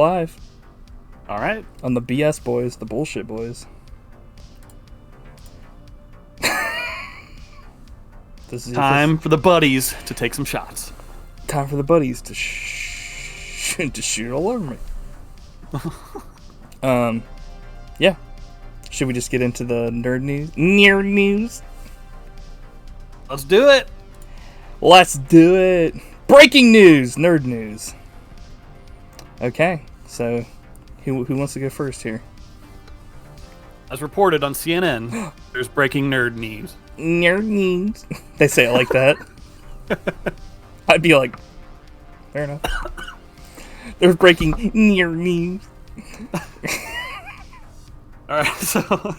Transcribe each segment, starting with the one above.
live. All right. On the BS boys, the bullshit boys. This is time for the buddies to take some shots. Time for the buddies to shoot all over me. Yeah. Should we just get into the nerd news? Nerd news? Let's do it. Let's do it. Breaking news, nerd news. Okay, so who wants to go first here? As reported on CNN, there's breaking nerd news. Nerd news. They say it like that. I'd be like, fair enough. There's breaking nerd news. Alright, so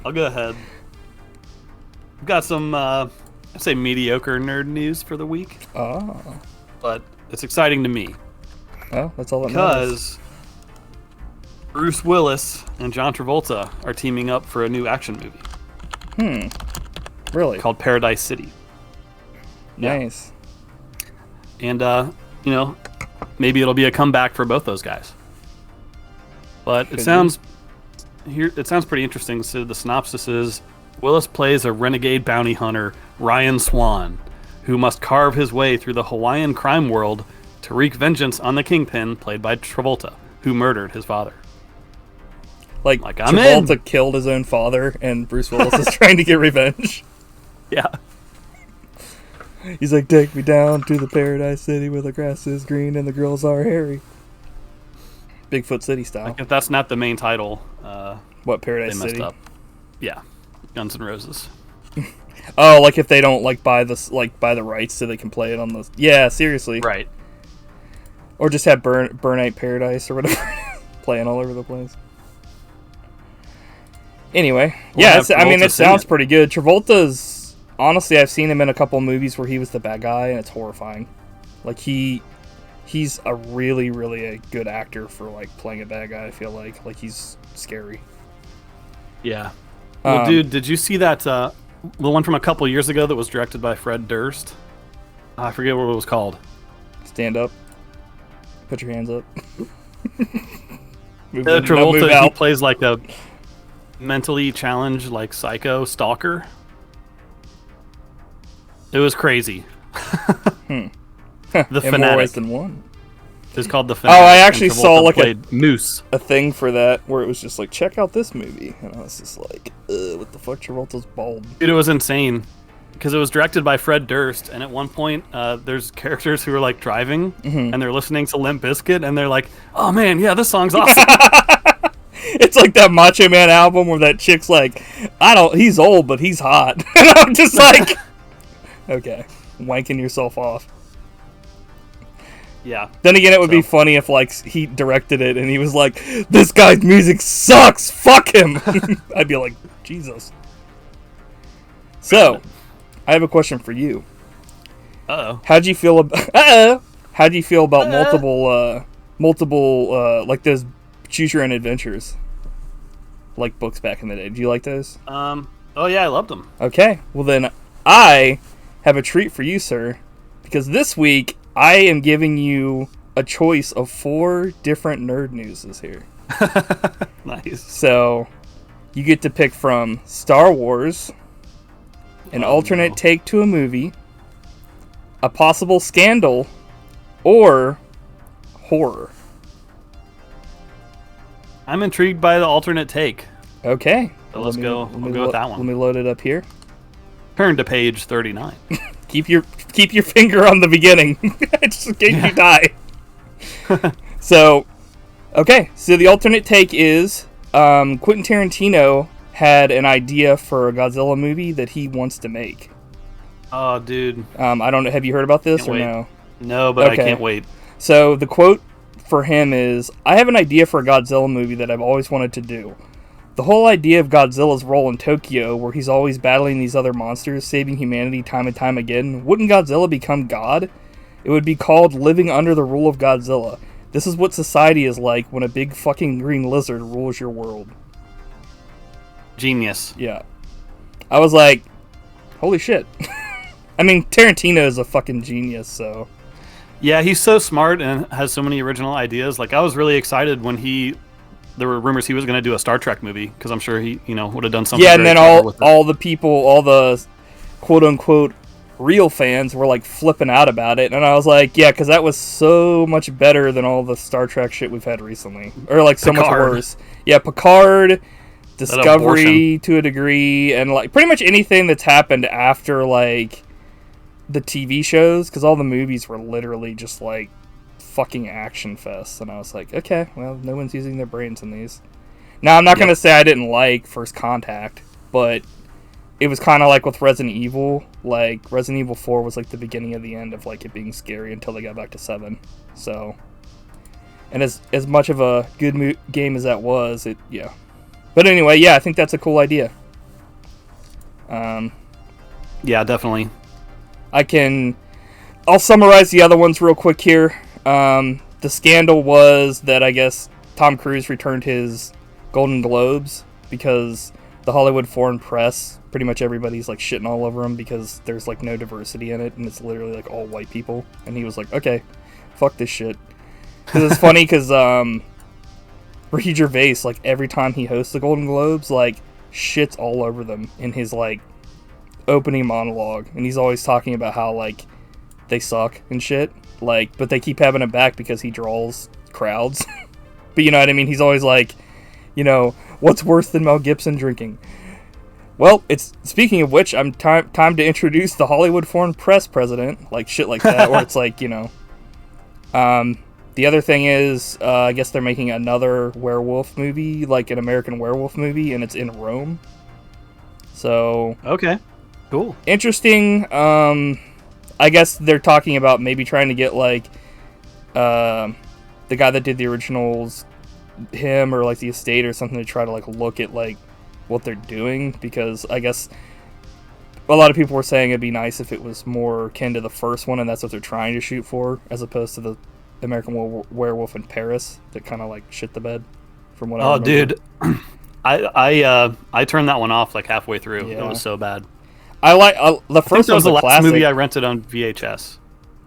I'll go ahead. We've got some, I'd say mediocre nerd news for the week. Oh. But it's exciting to me. Oh, that's all that matters. Because Bruce Willis and John Travolta are teaming up for a new action movie. Really? Called Paradise City. Nice. Yeah. And, you know, maybe it'll be a comeback for both those guys. But it sounds pretty interesting. So the synopsis is, Willis plays a renegade bounty hunter, Ryan Swan, who must carve his way through the Hawaiian crime world to wreak vengeance on the Kingpin, played by Travolta, who murdered his father. Like I'm Travolta in. killed his own father, and Bruce Willis is trying to get revenge. Yeah. He's like, take me down to the Paradise City where the grass is green and the girls are hairy. Bigfoot City style. Like if that's not the main title, what, Paradise they City? messed up. Yeah. Guns N' Roses. Oh, like if they don't buy the rights so they can play it on the... Yeah, seriously. Right. Or just have Burnite Paradise or whatever playing all over the place. Anyway, yeah, it sounds pretty good. Travolta's, honestly, I've seen him in a couple movies where he was the bad guy, and it's horrifying. Like, he's a really, really a good actor for, like, playing a bad guy, I feel like. Like, he's scary. Yeah. Well, dude, did you see that, the one from a couple years ago that was directed by Fred Durst? I forget what it was called. Stand up. Put your hands up. Travolta, he plays like a mentally challenged, like, psycho stalker. It was crazy. The In Fanatic. more ways than one. It's called The Fanatic. Oh, I actually saw like Moose. a thing for that where it was just like, check out this movie. And I was just like, what the fuck? Travolta's bald. Dude, it was insane. Because it was directed by Fred Durst, and at one point, there's characters who are like driving, and they're listening to Limp Bizkit, and they're like, "Oh man, yeah, this song's awesome." It's like that Macho Man album where that chick's like, he's old, but he's hot. And I'm just like, okay, wanking yourself off. Yeah. Then again, it would be funny if like he directed it and he was like, "This guy's music sucks. Fuck him." I'd be like, Jesus. So, I have a question for you. How'd you feel about multiple like those choose your own adventures, like books back in the day? Do you like those? Oh yeah, I loved them. Okay, well then I have a treat for you, sir, because this week I am giving you a choice of 4 different nerd newses here. Nice. So you get to pick from Star Wars, an alternate take to a movie, a possible scandal, or horror. I'm intrigued by the alternate take. Okay. So let's go. We'll go with that one. Let me load it up here. Turn to page 39. Keep your finger on the beginning, just in case you die. So, okay. So the alternate take is Quentin Tarantino had an idea for a Godzilla movie that he wants to make. Oh, dude. I don't know. Have you heard about this or no? No, but okay. I can't wait. So the quote for him is, "I have an idea for a Godzilla movie that I've always wanted to do. The whole idea of Godzilla's role in Tokyo, where he's always battling these other monsters, saving humanity time and time again, wouldn't Godzilla become God? It would be called Living Under the Rule of Godzilla. This is what society is like when a big fucking green lizard rules your world." Genius. Yeah. I was like, holy shit. I mean, Tarantino is a fucking genius, so... Yeah, he's so smart and has so many original ideas. Like, I was really excited when there were rumors he was going to do a Star Trek movie, because I'm sure he, would have done something. Yeah, very and then clever with it. all the people, all the quote unquote real fans were like flipping out about it, and I was like, yeah, because that was so much better than all the Star Trek shit we've had recently, or like so much worse. Yeah, Picard, Discovery to a degree, and like pretty much anything that's happened after like the TV shows, because all the movies were literally just like fucking action fests, and I was like, okay, well, no one's using their brains in these. Now, I'm not going to say I didn't like First Contact, but it was kind of like with Resident Evil. Like, Resident Evil 4 was like the beginning of the end of like it being scary until they got back to 7. So, and as much of a good game as that was, yeah. But anyway, yeah, I think that's a cool idea. Yeah, definitely. I'll summarize the other ones real quick here. The scandal was that I guess Tom Cruise returned his Golden Globes because the Hollywood Foreign Press, pretty much everybody's like shitting all over him because there's like no diversity in it and it's literally like all white people. And he was like, okay, fuck this shit. Because it's funny because Ricky Gervais, like every time he hosts the Golden Globes, like shits all over them in his like opening monologue. And he's always talking about how like they suck and shit. Like, but they keep having him back because he draws crowds. But you know what I mean? He's always like, what's worse than Mel Gibson drinking? Well, it's speaking of which, I'm time to introduce the Hollywood Foreign Press president, like shit like that, where it's like, the other thing is, I guess they're making another werewolf movie, like an American werewolf movie, and it's in Rome. So okay, cool, interesting. I guess they're talking about maybe trying to get like the guy that did the originals, him or like the estate or something, to try to like look at like what they're doing, because I guess a lot of people were saying it'd be nice if it was more akin to the first one, and that's what they're trying to shoot for, as opposed to the American Werewolf in Paris that kind of like shit the bed from what I remember. Dude, I turned that one off like halfway through. Yeah. It was so bad. I like the first one. Was the last movie I rented on VHS.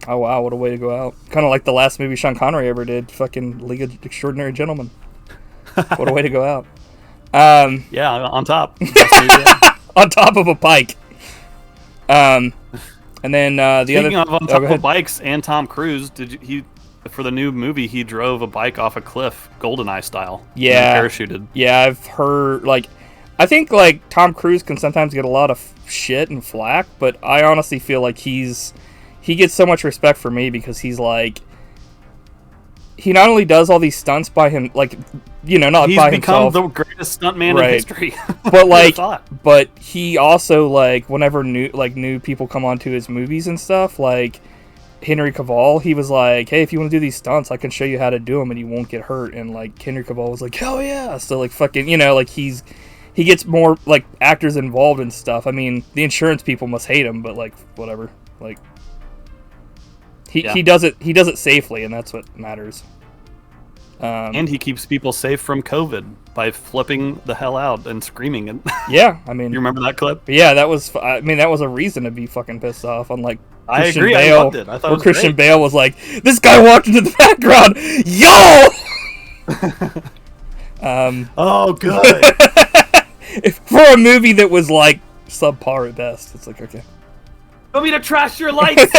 Oh wow, what a way to go out! Kind of like the last movie Sean Connery ever did, fucking League of Extraordinary Gentlemen. What a way to go out! Yeah, on top, on top of a bike. And then Speaking of on top of bikes and Tom Cruise, for the new movie he drove a bike off a cliff, GoldenEye style. Yeah, parachuted. Yeah, I've heard I think like Tom Cruise can sometimes get a lot of shit and flack, but I honestly feel like he gets so much respect for me because he's like, he not only does all these stunts by him, like, not he's by become himself, the greatest stuntman in history. But like, but he also like, whenever new people come onto his movies and stuff, like Henry Cavill, he was like, hey, if you want to do these stunts, I can show you how to do them and you won't get hurt. And like Henry Cavill was like, hell yeah. So like fucking, like he gets more like actors involved and stuff. I mean, the insurance people must hate him, but like whatever. Like he does it safely, and that's what matters. And he keeps people safe from COVID by flipping the hell out and screaming. And yeah, I mean, you remember that clip? Yeah, that was a reason to be fucking pissed off. Unlike Christian Bale, I loved it. I thought Christian Bale was like, this guy walked into the background, yo. Oh, good. For a movie that was like subpar at best, it's like, okay. Want me to trash your lights?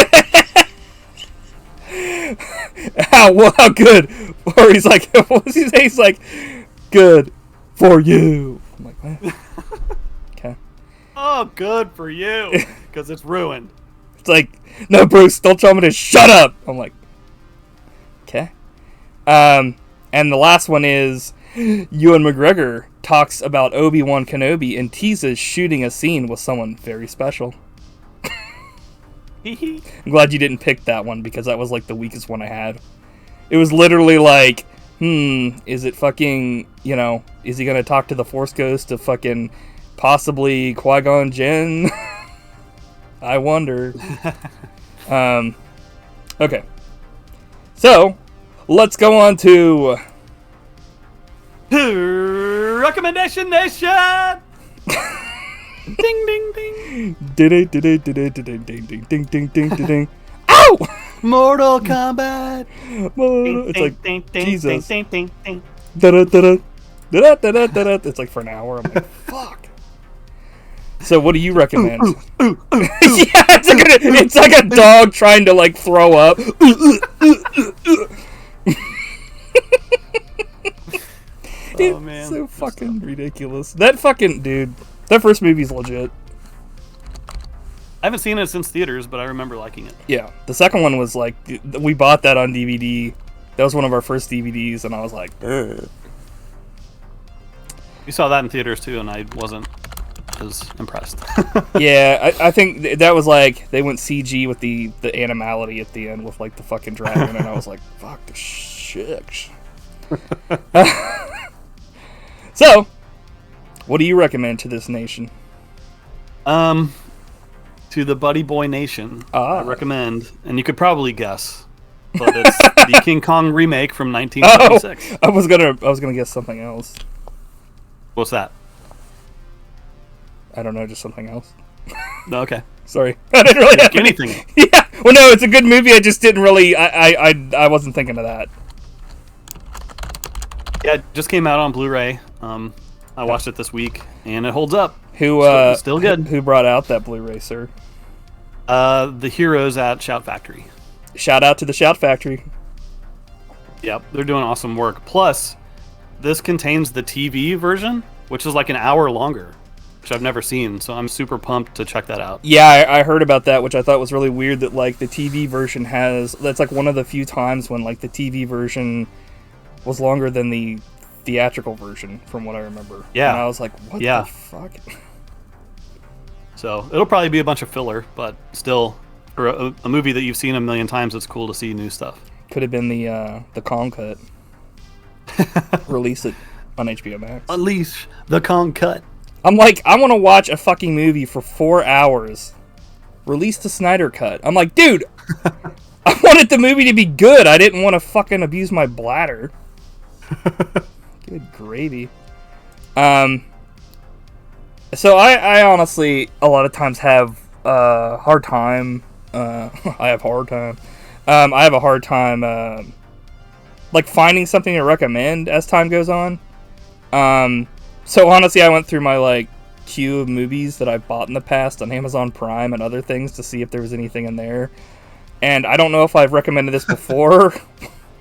How good? Or he's like, what was he saying? He's like, good for you. I'm like, what? Okay. Oh, good for you, because it's ruined. It's like, no, Bruce, don't tell me to shut up. I'm like, okay. And the last one is Ewan McGregor talks about Obi-Wan Kenobi and teases shooting a scene with someone very special. I'm glad you didn't pick that one, because that was like the weakest one I had. It was literally like, is it fucking, is he gonna talk to the Force Ghost of fucking possibly Qui-Gon Jinn? I wonder. Okay. So, let's go on to Recommendation Nation! Ding ding ding. Ding ding ding ding ding ding ding ding ding ding ding. Ow! Mortal Kombat. It's like Ding, ding, Jesus. ding, ding, ding. Da-da-da-da. Da-da-da-da-da. It's like for an hour. I'm like, fuck. So what do you recommend? Yeah, it's like a dog trying to like throw up. Oh man, so fucking ridiculous. That fucking dude. That first movie's legit. I haven't seen it since theaters, but I remember liking it. Yeah, the second one was like we bought that on DVD. That was one of our first DVDs, and I was like, ugh. We saw that in theaters too, and I wasn't as impressed. Yeah, I think that was like they went CG with the animality at the end with like the fucking dragon, and I was like, fuck the shit. So, what do you recommend to this nation? To the Buddy Boy Nation, I recommend, and you could probably guess, but it's the King Kong remake from 1976. I was gonna guess something else. What's that? I don't know, just something else. Okay. Sorry, I didn't really have anything. Yeah, well, no, it's a good movie. I just didn't really. I wasn't thinking of that. Yeah, it just came out on Blu-ray. I watched it this week, and it holds up. Still good. Who brought out that Blu-ray, sir? The heroes at Shout Factory. Shout out to the Shout Factory. Yep, they're doing awesome work. Plus, this contains the TV version, which is like an hour longer, which I've never seen. So I'm super pumped to check that out. Yeah, I heard about that, which I thought was really weird. That like the TV version that's like one of the few times when like the TV version was longer than the theatrical version, from what I remember. Yeah, and I was like, what the fuck? So it'll probably be a bunch of filler, but still, for a movie that you've seen a million times, it's cool to see new stuff. Could have been the Kong cut. Release it on HBO Max. Unleash the Kong cut. I'm like, I want to watch a fucking movie for 4 hours. Release the Snyder cut. I'm like, dude, I wanted the movie to be good. I didn't want to fucking abuse my bladder. Good gravy. So I honestly a lot of times have a hard time. I have a hard time like finding something to recommend as time goes on. So honestly, I went through my like queue of movies that I've bought in the past on Amazon Prime and other things to see if there was anything in there. And I don't know if I've recommended this before.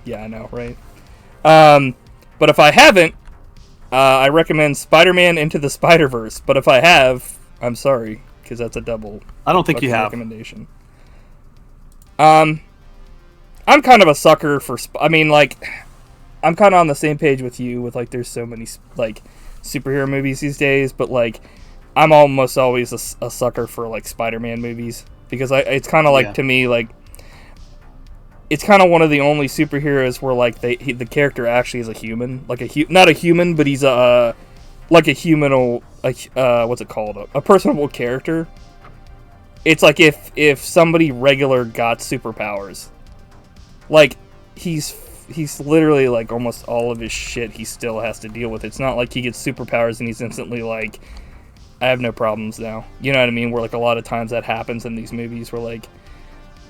Yeah, I know, right? But if I haven't, I recommend Spider-Man Into the Spider-Verse. But if I have, I'm sorry, because that's a double. I don't think you have recommendation. I'm kind of a sucker for. I'm kind of on the same page with you. With like, there's so many like superhero movies these days, but like, I'm almost always a sucker for like Spider-Man movies because it's kind of like to me like. It's kind of one of the only superheroes where like the character actually is a human, like not a human, but he's like a human, what's it called, a personable character. It's like if somebody regular got superpowers, like he's literally like almost all of his shit he still has to deal with. It's not like he gets superpowers and he's instantly like, I have no problems now. You know what I mean? Where like a lot of times that happens in these movies where like,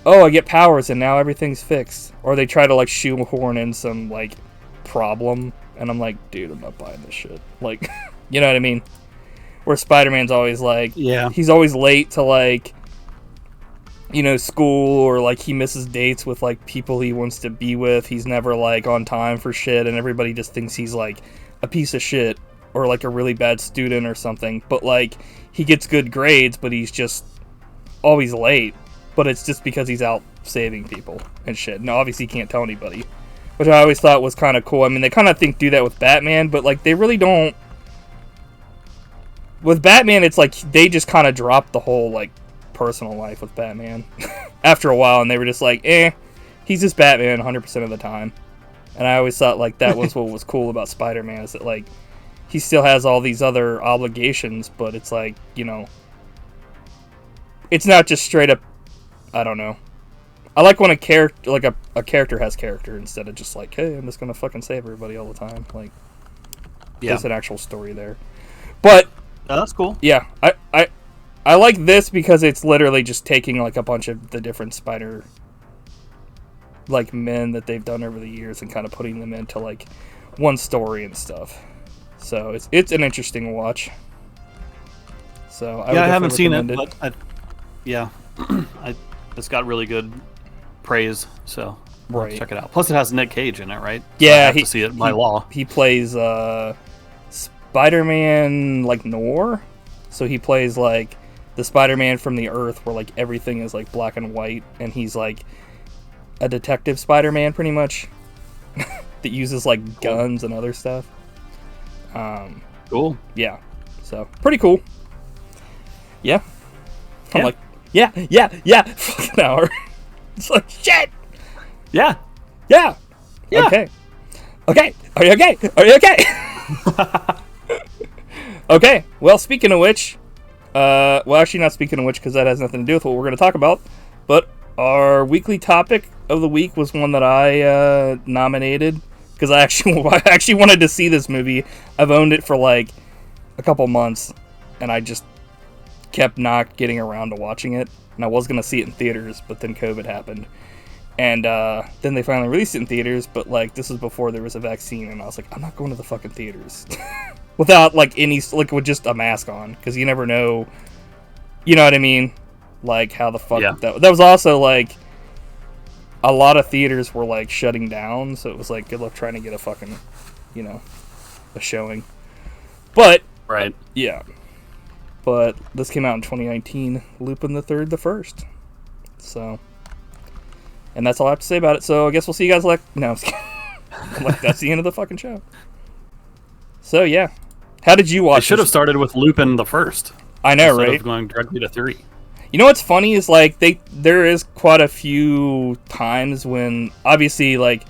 oh, I get powers and now everything's fixed. Or they try to like shoehorn in some like problem and I'm like, dude, I'm not buying this shit. Like, you know what I mean? Where Spider-Man's always like, he's always late to like, you know, school, or like he misses dates with like people he wants to be with. He's never like on time for shit and everybody just thinks he's like a piece of shit or like a really bad student or something. But like he gets good grades, but he's just always late. But it's just because he's out saving people and shit. And obviously he can't tell anybody. Which I always thought was kind of cool. I mean, they kind of do that with Batman, but like they really don't. With Batman, it's like they just kind of dropped the whole like personal life with Batman after a while, and they were just like, he's just Batman 100% of the time. And I always thought like that was what was cool about Spider-Man, is that like he still has all these other obligations, but it's like, you know, it's not just straight up. I don't know. I like when a character, like a character has character instead of just like, hey, I'm just gonna fucking save everybody all the time. Like, there's an actual story there. But that's cool. Yeah, I like this because it's literally just taking like a bunch of the different like men that they've done over the years and kind of putting them into like one story and stuff. So it's an interesting watch. So I haven't seen it, but it's got really good praise, so right. Check it out. Plus, it has Nick Cage in it, right? Yeah, so I have to see it by law. He plays Spider-Man like Noir, so he plays like the Spider-Man from the Earth, where like everything is like black and white, and he's like a detective Spider-Man, pretty much, that uses like guns and other stuff. Cool. Yeah, so pretty cool. Yeah. I'm like, yeah, fucking hour. It's like, shit! Yeah. Okay. Are you okay? Okay, well, speaking of which, well, actually not speaking of which, because that has nothing to do with what we're going to talk about, but our weekly topic of the week was one that I nominated, because I actually wanted to see this movie. I've owned it for like a couple months, and I just kept not getting around to watching it, and I was going to see it in theaters, but then COVID happened, and then they finally released it in theaters, but like this was before there was a vaccine, and I was like, I'm not going to the fucking theaters without like any, like with just a mask on, because you never know, you know what I mean, like how the fuck that was also like a lot of theaters were like shutting down, so it was like good luck trying to get a fucking, you know, a showing, but right, yeah. But this came out in 2019, Lupin the Third, the first. So, and that's all I have to say about it. So I guess we'll see you guys like. No, I'm just kidding. Like that's the end of the fucking show. So yeah, how did you watch? I should have started with Lupin the First. I know, instead right? Of going directly to 3. You know what's funny is like there is quite a few times when obviously like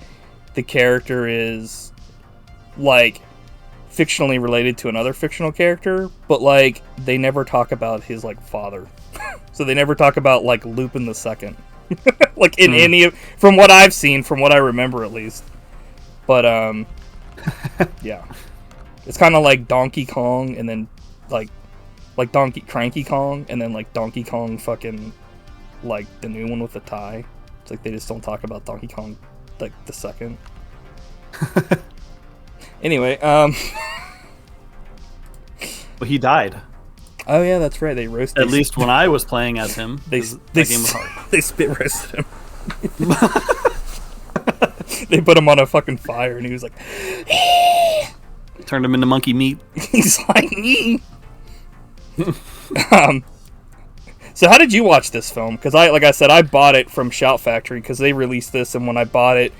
the character is like fictionally related to another fictional character, but like they never talk about his like father. So they never talk about like Lupin the Second. Like in any of, from what I've seen, from what I remember at least. But yeah. It's kind of like Donkey Kong and then like Cranky Kong and then like Donkey Kong fucking like the new one with the tie. It's like they just don't talk about Donkey Kong like the second. Anyway, well, he died. Oh yeah, that's right. They roasted. At least when I was playing as him, they game was hard. They spit roasted him. They put him on a fucking fire, and he was like, turned him into monkey meat. He's like, So how did you watch this film? Because like I said, I bought it from Shout Factory because they released this, and when I bought it,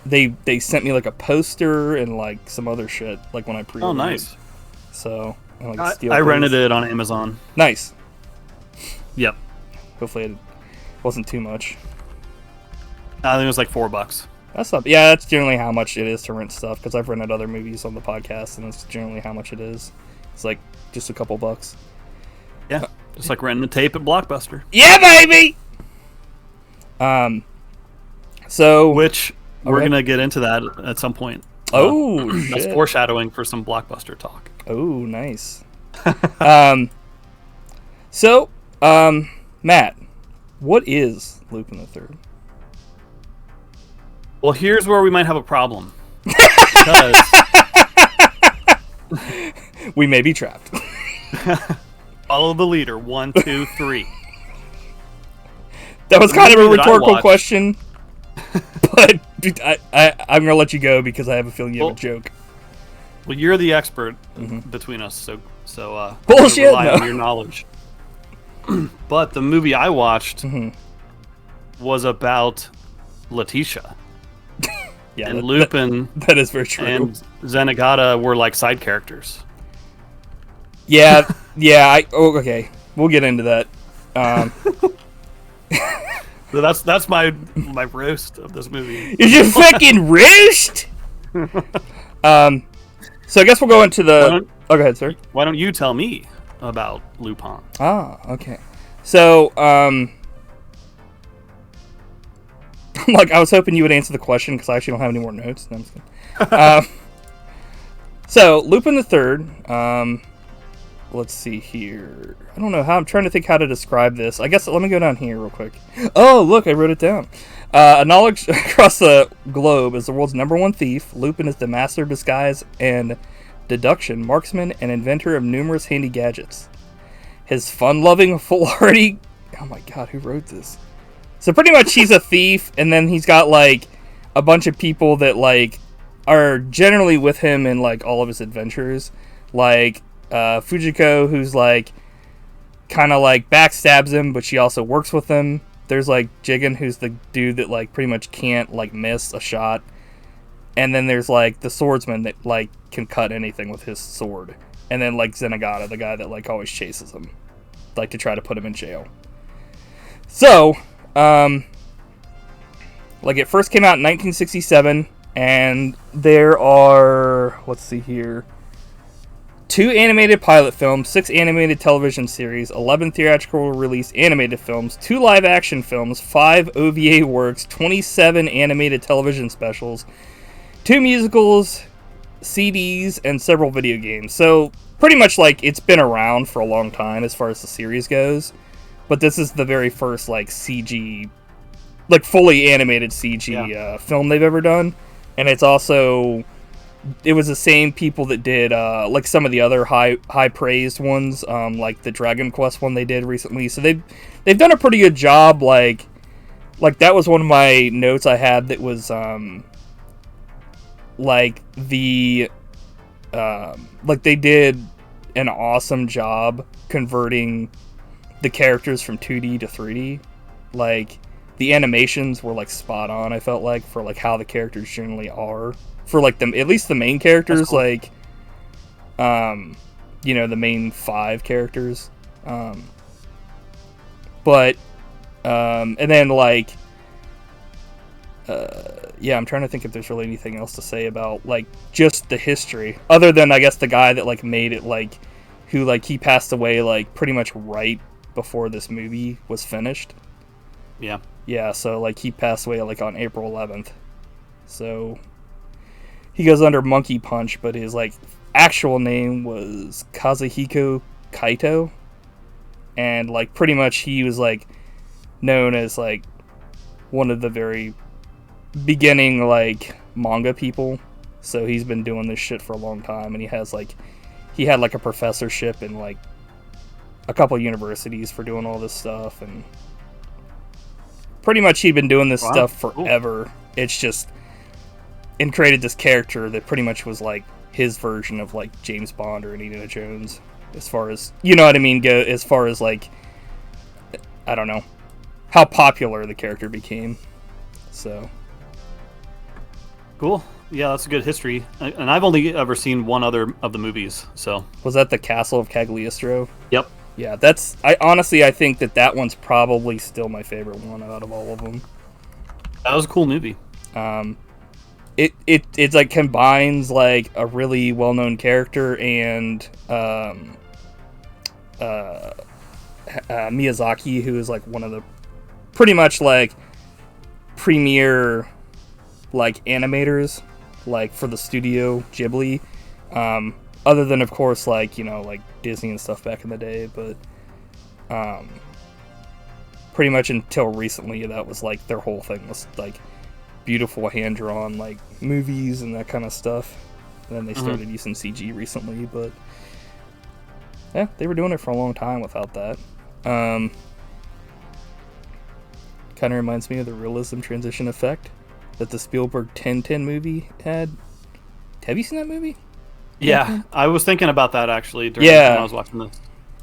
they sent me like a poster and like some other shit like when I pre-ordered. Oh, nice. It. So and, like, I rented it on Amazon. Nice. Yep. Hopefully it wasn't too much. I think it was like $4. That's not. Yeah, that's generally how much it is to rent stuff because I've rented other movies on the podcast, and that's generally how much it is. It's like just a couple bucks. Yeah, just like renting a tape at Blockbuster. Yeah, baby. So which we're gonna get into that at some point. Oh, that's shit. Foreshadowing for some Blockbuster talk. Oh, nice. So, Matt, what is Lupin the Third? Well, here's where we might have a problem. Because we may be trapped. Follow the leader. 1, 2, 3. That was kind of a rhetorical question, but dude, I'm gonna let you go because I have a feeling you have a joke. Well, you're the expert between us, so bullshit. Rely on your knowledge. But the movie I watched was about Letitia. Yeah, and Lupin. That is very true. And Zenigata were like side characters. Yeah, yeah. Okay, we'll get into that. So that's my roast of this movie. Is your fucking roast? So I guess we'll go into the. Oh, go ahead, sir. Why don't you tell me about Lupin? Ah, okay. So, like, I was hoping you would answer the question because I actually don't have any more notes. No, I'm just kidding. So, Lupin the Third. Let's see here. I don't know how. I'm trying to think how to describe this. I guess let me go down here real quick. Oh, look, I wrote it down. Acknowledged across the globe as the world's #1 thief, Lupin is the master of disguise and deduction, marksman, and inventor of numerous handy gadgets. His fun-loving, foolhardy... Oh my god, who wrote this? So pretty much he's a thief, and then he's got, like, a bunch of people that, like, are generally with him in, like, all of his adventures. Like, Fujiko, who's, like, kind of, like, backstabs him, but she also works with him. There's, like, Jigen, who's the dude that, like, pretty much can't, like, miss a shot. And then there's, like, the swordsman that, like, can cut anything with his sword. And then, like, Zenigata, the guy that, like, always chases him. Like, to try to put him in jail. So, like, it first came out in 1967, and there are, let's see here, 2 animated pilot films, 6 animated television series, 11 theatrical release animated films, 2 live-action films, 5 OVA works, 27 animated television specials, 2 musicals, CDs, and several video games. So, pretty much, like, it's been around for a long time as far as the series goes. But this is the very first, like, CG... like, fully animated CG film they've ever done. And it's also... It was the same people that did, like, some of the other high-praised ones. Like, the Dragon Quest one they did recently. So they've done a pretty good job, like... Like, that was one of my notes I had that was, like, the... like, they did an awesome job converting the characters from 2D to 3D. Like, the animations were, like, spot on, I felt like, for, like, how the characters generally are. For, like, them, at least the main characters, cool. Like, you know, the main 5 characters. But, and then, like, yeah, I'm trying to think if there's really anything else to say about, like, just the history. Other than, I guess, the guy that, like, made it, like, who, like, he passed away, like, pretty much right before this movie was finished. Yeah. Yeah, so, like, he passed away, like, on April 11th. So, he goes under Monkey Punch, but his, like, actual name was Kazuhiko Kaito. And, like, pretty much he was, like, known as, like, one of the very beginning, like, manga people. So he's been doing this shit for a long time, and he has, like, he had, like, a professorship in, like, a couple universities for doing all this stuff, and pretty much he'd been doing this stuff forever. Cool. It's just, and created this character that pretty much was, like, his version of, like, James Bond or Indiana Jones, as far as, you know what I mean, go as far as, like, I don't know, how popular the character became. So cool. Yeah, that's a good history. And I've only ever seen one other of the movies, so. Was that the Castle of Cagliostro? Yep. Yeah, that's... I think that one's probably still my favorite one out of all of them. That was a cool movie. It's like, combines, like, a really well-known character and, Miyazaki, who is, like, one of the pretty much, like, premier, like, animators, like, for the studio Ghibli, other than, of course, like, you know, like, Disney and stuff back in the day, but, pretty much until recently, that was, like, their whole thing was, like, beautiful hand-drawn, like, movies and that kind of stuff, and then they started using CG recently, but, yeah, they were doing it for a long time without that. Kind of reminds me of the realism transition effect that the Spielberg 10-10 movie had. Have you seen that movie? Yeah, I was thinking about that actually during when I was watching this.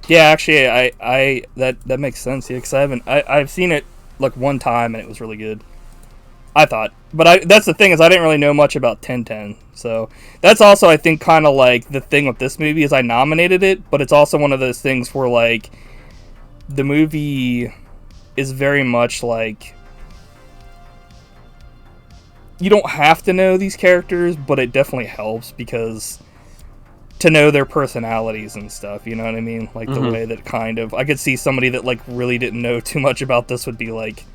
Yeah, actually, I that makes sense. Yeah, because I've seen it like one time and it was really good. I thought, but that's the thing is I didn't really know much about 10-10, so that's also I think kind of like the thing with this movie is I nominated it, but it's also one of those things where like the movie is very much like you don't have to know these characters, but it definitely helps because to know their personalities and stuff, you know what I mean? Like the way that kind of I could see somebody that like really didn't know too much about this would be like,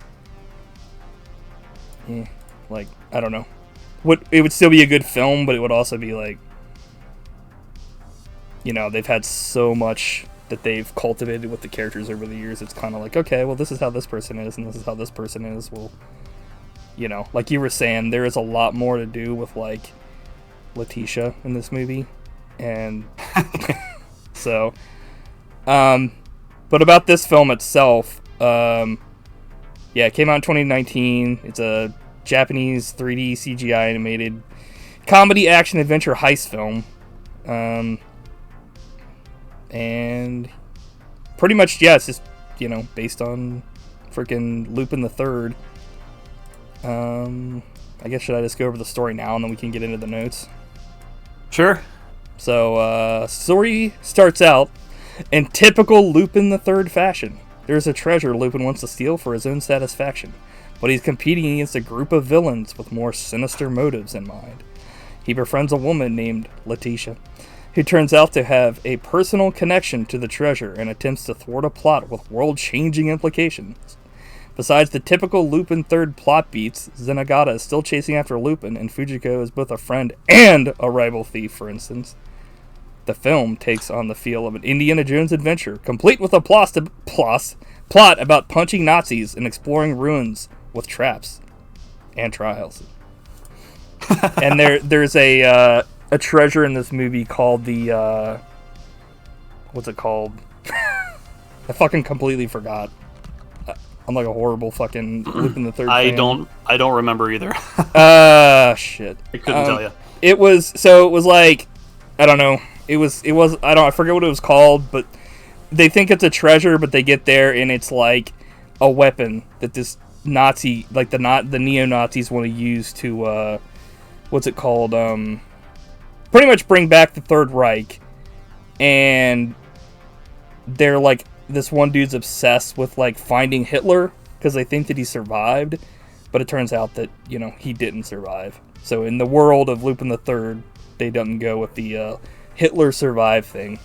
like I don't know, it would still be a good film, but it would also be like, you know, they've had so much that they've cultivated with the characters over the years. It's kind of like, okay, well, this is how this person is, and this is how this person is. Well, like you were saying, there is a lot more to do with, like, Letitia in this movie. And so, but about this film itself, it came out in 2019. It's a Japanese 3D CGI animated comedy action adventure heist film. And pretty much, it's just, based on freaking Lupin the Third. I guess should I just go over the story now and then we can get into the notes? Sure. So, story starts out in typical Lupin the Third fashion. There's a treasure Lupin wants to steal for his own satisfaction, but he's competing against a group of villains with more sinister motives in mind. He befriends a woman named Letitia, who turns out to have a personal connection to the treasure and attempts to thwart a plot with world-changing implications. Besides the typical Lupin III plot beats, Zenigata is still chasing after Lupin, and Fujiko is both a friend and a rival thief, for instance. The film takes on the feel of an Indiana Jones adventure, complete with a plot about punching Nazis and exploring ruins with traps and trials. And there's a treasure in this movie called the what's it called? I fucking completely forgot. I'm like a horrible fucking Lupin the Third fan. I don't remember either. Shit. I couldn't tell you. It was like, I don't know. I forget what it was called, but they think it's a treasure, but they get there and it's like a weapon that this Nazi, like the neo-Nazis want to use to, what's it called? Pretty much bring back the Third Reich. And they're like, this one dude's obsessed with like finding Hitler because they think that he survived, but it turns out that, he didn't survive. So in the world of Lupin the Third, they don't go with the Hitler survived thing.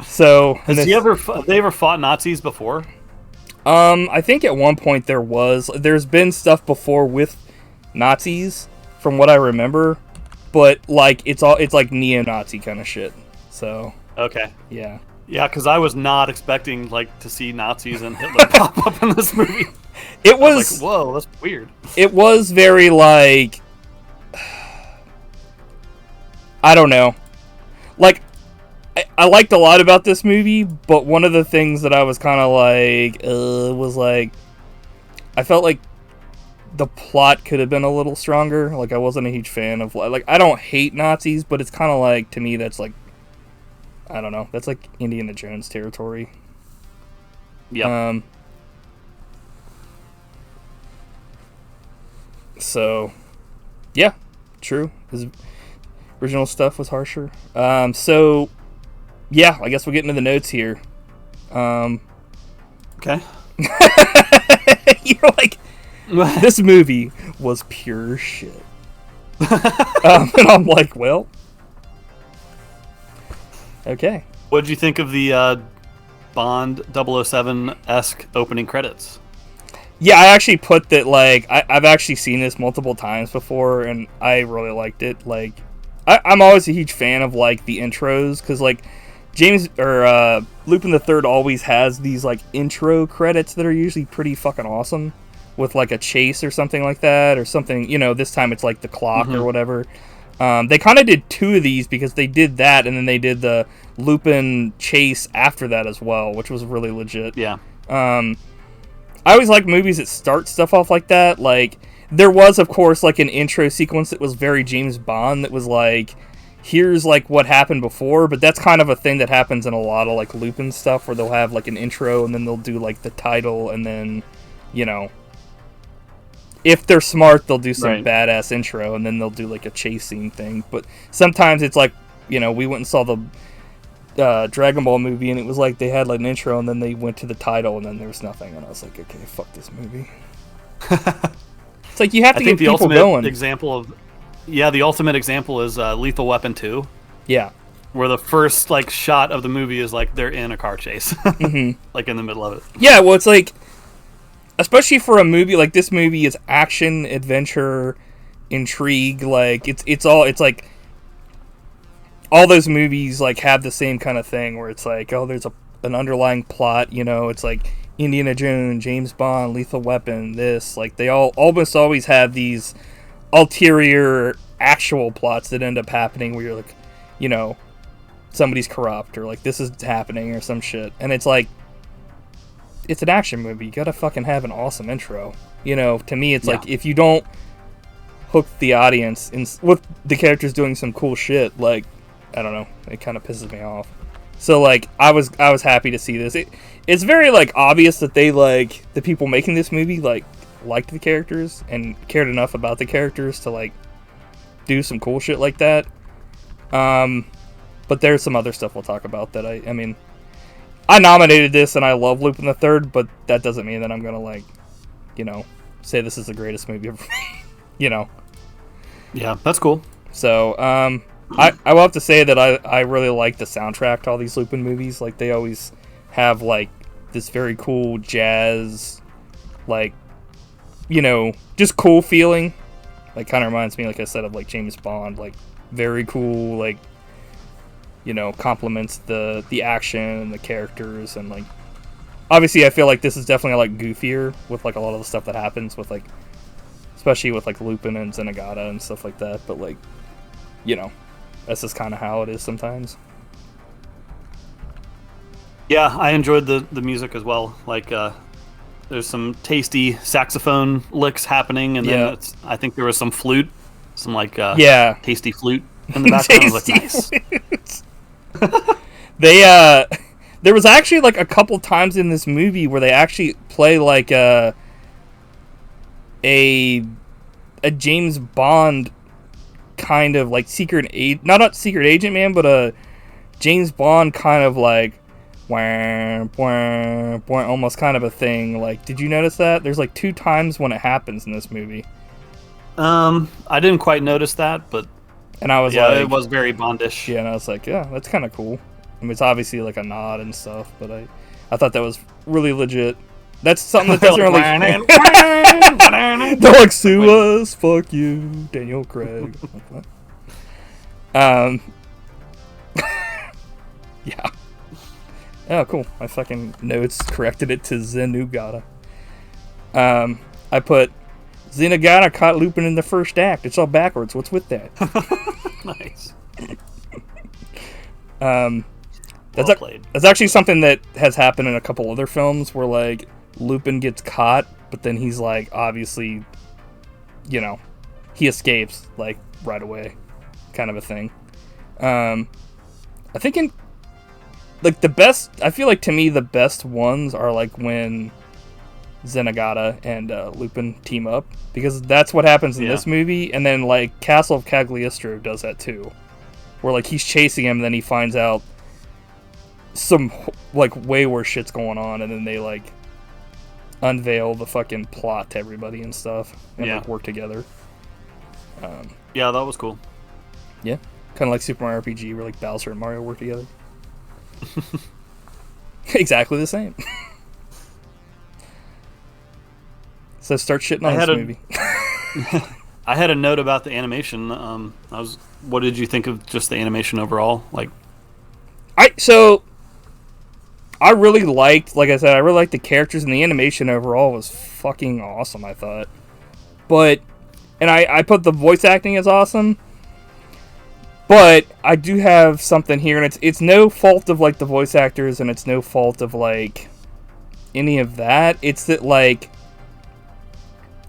So have they ever fought Nazis before? I think at one point there's been stuff before with Nazis from what I remember, but like it's like neo-Nazi kind of shit. So okay, yeah, because I was not expecting like to see Nazis and Hitler pop up in this movie. It was like, whoa, that's weird. It was very like, I don't know. Like, I liked a lot about this movie, but one of the things that I was kind of like, was like, I felt like the plot could have been a little stronger. Like, I wasn't a huge fan of, like, I don't hate Nazis, but it's kind of like, to me, that's like, I don't know, that's like Indiana Jones territory. Yeah. So, yeah, true. His original stuff was harsher. So, yeah, I guess we'll get into the notes here. Okay. You're like, this movie was pure shit. And I'm like, well, okay. What did you think of the Bond 007-esque opening credits? Yeah, I actually put that, like, I've actually seen this multiple times before, and I really liked it. Like, I'm always a huge fan of, like, the intros, because, like, Lupin the Third always has these, like, intro credits that are usually pretty fucking awesome, with, like, a chase or something like that, or something, this time it's, like, the clock or whatever. They kind of did two of these, because they did that, and then they did the Lupin chase after that as well, which was really legit. Yeah. I always like movies that start stuff off like that. Like, there was, of course, like, an intro sequence that was very James Bond that was like, here's, like, what happened before, but that's kind of a thing that happens in a lot of, like, Lupin stuff, where they'll have, like, an intro, and then they'll do, like, the title, and then, if they're smart, they'll do some badass intro, and then they'll do, like, a chase scene thing. But sometimes it's like, we went and saw the Dragon Ball movie, and it was like they had like an intro, and then they went to the title, and then there was nothing, and I was like, okay, fuck this movie. It's like you have to get people going. The ultimate example is Lethal Weapon 2. Yeah, where the first like shot of the movie is like they're in a car chase, like in the middle of it. Yeah, well, it's like, especially for a movie like this, movie is action, adventure, intrigue. Like it's like. All those movies like have the same kind of thing where it's like, oh, there's a an underlying plot. You know, it's like Indiana Jones, James Bond, Lethal Weapon, this. Like, they all almost always have these ulterior actual plots that end up happening where you're like, you know, somebody's corrupt, or like this is happening, or some shit. And it's like, it's an action movie. You gotta fucking have an awesome intro. You know, to me, it's like, if you don't hook the audience with the characters doing some cool shit, like, I don't know, it kind of pisses me off. So, like, I was happy to see this. It's very, like, obvious that they, like, the people making this movie, like, liked the characters and cared enough about the characters to, like, do some cool shit like that. But there's some other stuff we'll talk about that I mean, I nominated this and I love Lupin the Third, but that doesn't mean that I'm gonna, like, you know, say this is the greatest movie ever made, you know. Yeah, that's cool. So, I will have to say that I really like the soundtrack to all these Lupin movies. Like, they always have, like, this very cool jazz, like, you know, just cool feeling. Like, kind of reminds me, like I said, of, like, James Bond. Like, very cool, like, you know, complements the action and the characters. And, like, obviously I feel like this is definitely, like, goofier with, like, a lot of the stuff that happens with, like, especially with, like, Lupin and Zenigata and stuff like that. But, like, you know, that's just kind of how it is sometimes. Yeah, I enjoyed the music as well. Like, there's some tasty saxophone licks happening, and then I think there was some flute, some, like, tasty flute in the background. I was like, nice. There was actually, like, a couple times in this movie where they actually play, like, a James Bond kind of, like, not secret agent man, but a James Bond kind of, like, almost kind of a thing. Like, did you notice that? There's, like, 2 times when it happens in this movie. I didn't quite notice that, but and I was like, it was very Bondish. Yeah, and I was like, yeah, that's kind of cool. I mean, it's obviously like a nod and stuff, but I thought that was really legit. That's something that doesn't really. They're like, sue us, fuck you, Daniel Craig. Yeah. Oh, cool. My fucking notes corrected it to Zenigata. I put Zenigata caught Lupin in the first act. It's all backwards. What's with that? Nice. That's actually something that has happened in a couple other films where, like, Lupin gets caught, but then he's, like, obviously, you know, he escapes, like, right away, kind of a thing. I think in, like, I feel like, to me, the best ones are, like, when Zenigata and Lupin team up, because that's what happens in this movie, and then, like, Castle of Cagliostro does that too, where, like, he's chasing him, and then he finds out some, like, way worse shit's going on, and then they, like, unveil the fucking plot to everybody and stuff, and like, work together. Yeah, that was cool. Yeah, kind of like Super Mario RPG, where, like, Bowser and Mario work together. Exactly the same. So start shitting on this movie. I had a note about the animation. What did you think of just the animation overall? Like, I really liked, like I said, I really liked the characters, and the animation overall was fucking awesome, I thought. But, and I put the voice acting as awesome, but I do have something here, and it's no fault of, like, the voice actors, and it's no fault of, like, any of that. It's that, like,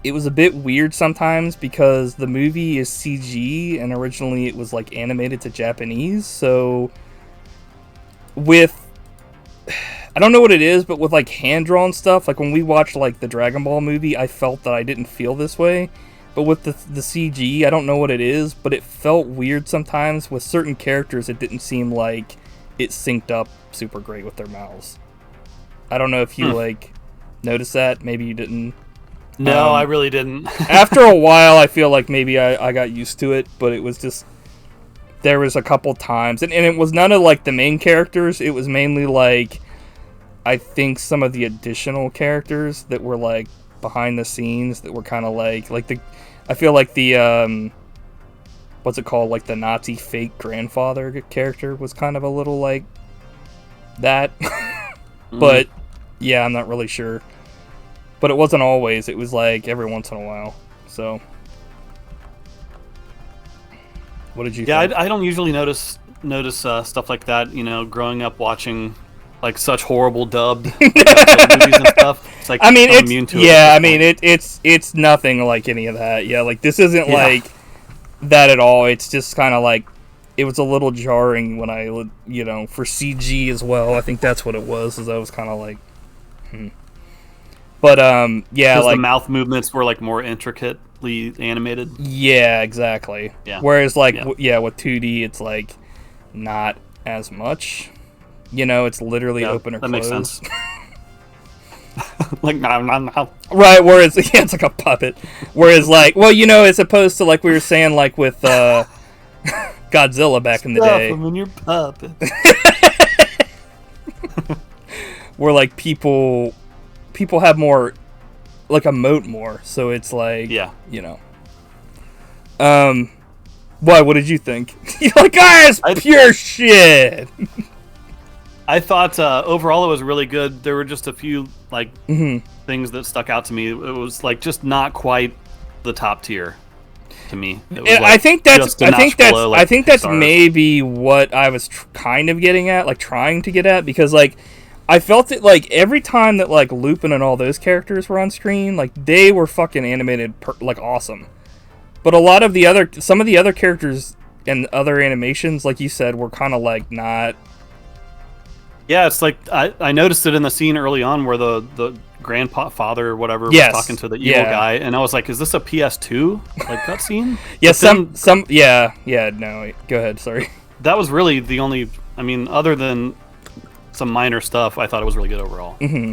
it was a bit weird sometimes because the movie is CG, and originally it was, like, animated to Japanese, so I don't know what it is, but with, like, hand-drawn stuff, like, when we watched, like, the Dragon Ball movie, I felt that I didn't feel this way. But with the CG, I don't know what it is, but it felt weird sometimes. With certain characters, it didn't seem like it synced up super great with their mouths. I don't know if you, like, noticed that. Maybe you didn't. No, I really didn't. After a while, I feel like maybe I got used to it, but it was just, there was a couple times, and it was none of, like, the main characters. It was mainly, like, I think some of the additional characters that were, like, behind the scenes that were kind of like I feel like the what's it called, like, the Nazi fake grandfather character was kind of a little like that. But yeah, I'm not really sure. But it wasn't always. It was like every once in a while. So, what did you think? I don't usually notice stuff like that. You know, growing up watching like such horrible dubbed movies and stuff. It's like I mean, I'm immune to it. Yeah, I mean, it's nothing like any of that. Yeah, like this isn't like that at all. It's just kind of like it was a little jarring when I, you know, for CG as well. I think that's what it was. Is I was kind of like, But yeah, like the mouth movements were like more intricately animated. Yeah, exactly. Yeah. Whereas like with 2D, it's like not as much. You know, it's literally open or that close. Makes sense. Like no. Right. Whereas yeah, it's like a puppet. Whereas like, well, you know, as opposed to like we were saying like with Godzilla back in the day. Stuff 'em in your puppet. Where like people have more like emote more, so it's like you know. What did you think? You're like, guys, pure shit. I thought overall it was really good. There were just a few like things that stuck out to me. It was like just not quite the top tier to me. It was, like, I think that's Pixar's. maybe what I was kind of getting at, like trying to get at, because like I felt it like every time that like Lupin and all those characters were on screen, like they were fucking animated like awesome. But some of the other characters and other animations, like you said, were kind of like not. Yeah, it's like I noticed it in the scene early on where the grandfather or whatever was talking to the evil guy, and I was like, "Is this a PS2 like cutscene?" Yeah, no, go ahead. Sorry. That was really the only. I mean, other than some minor stuff, I thought it was really good overall. Mm-hmm.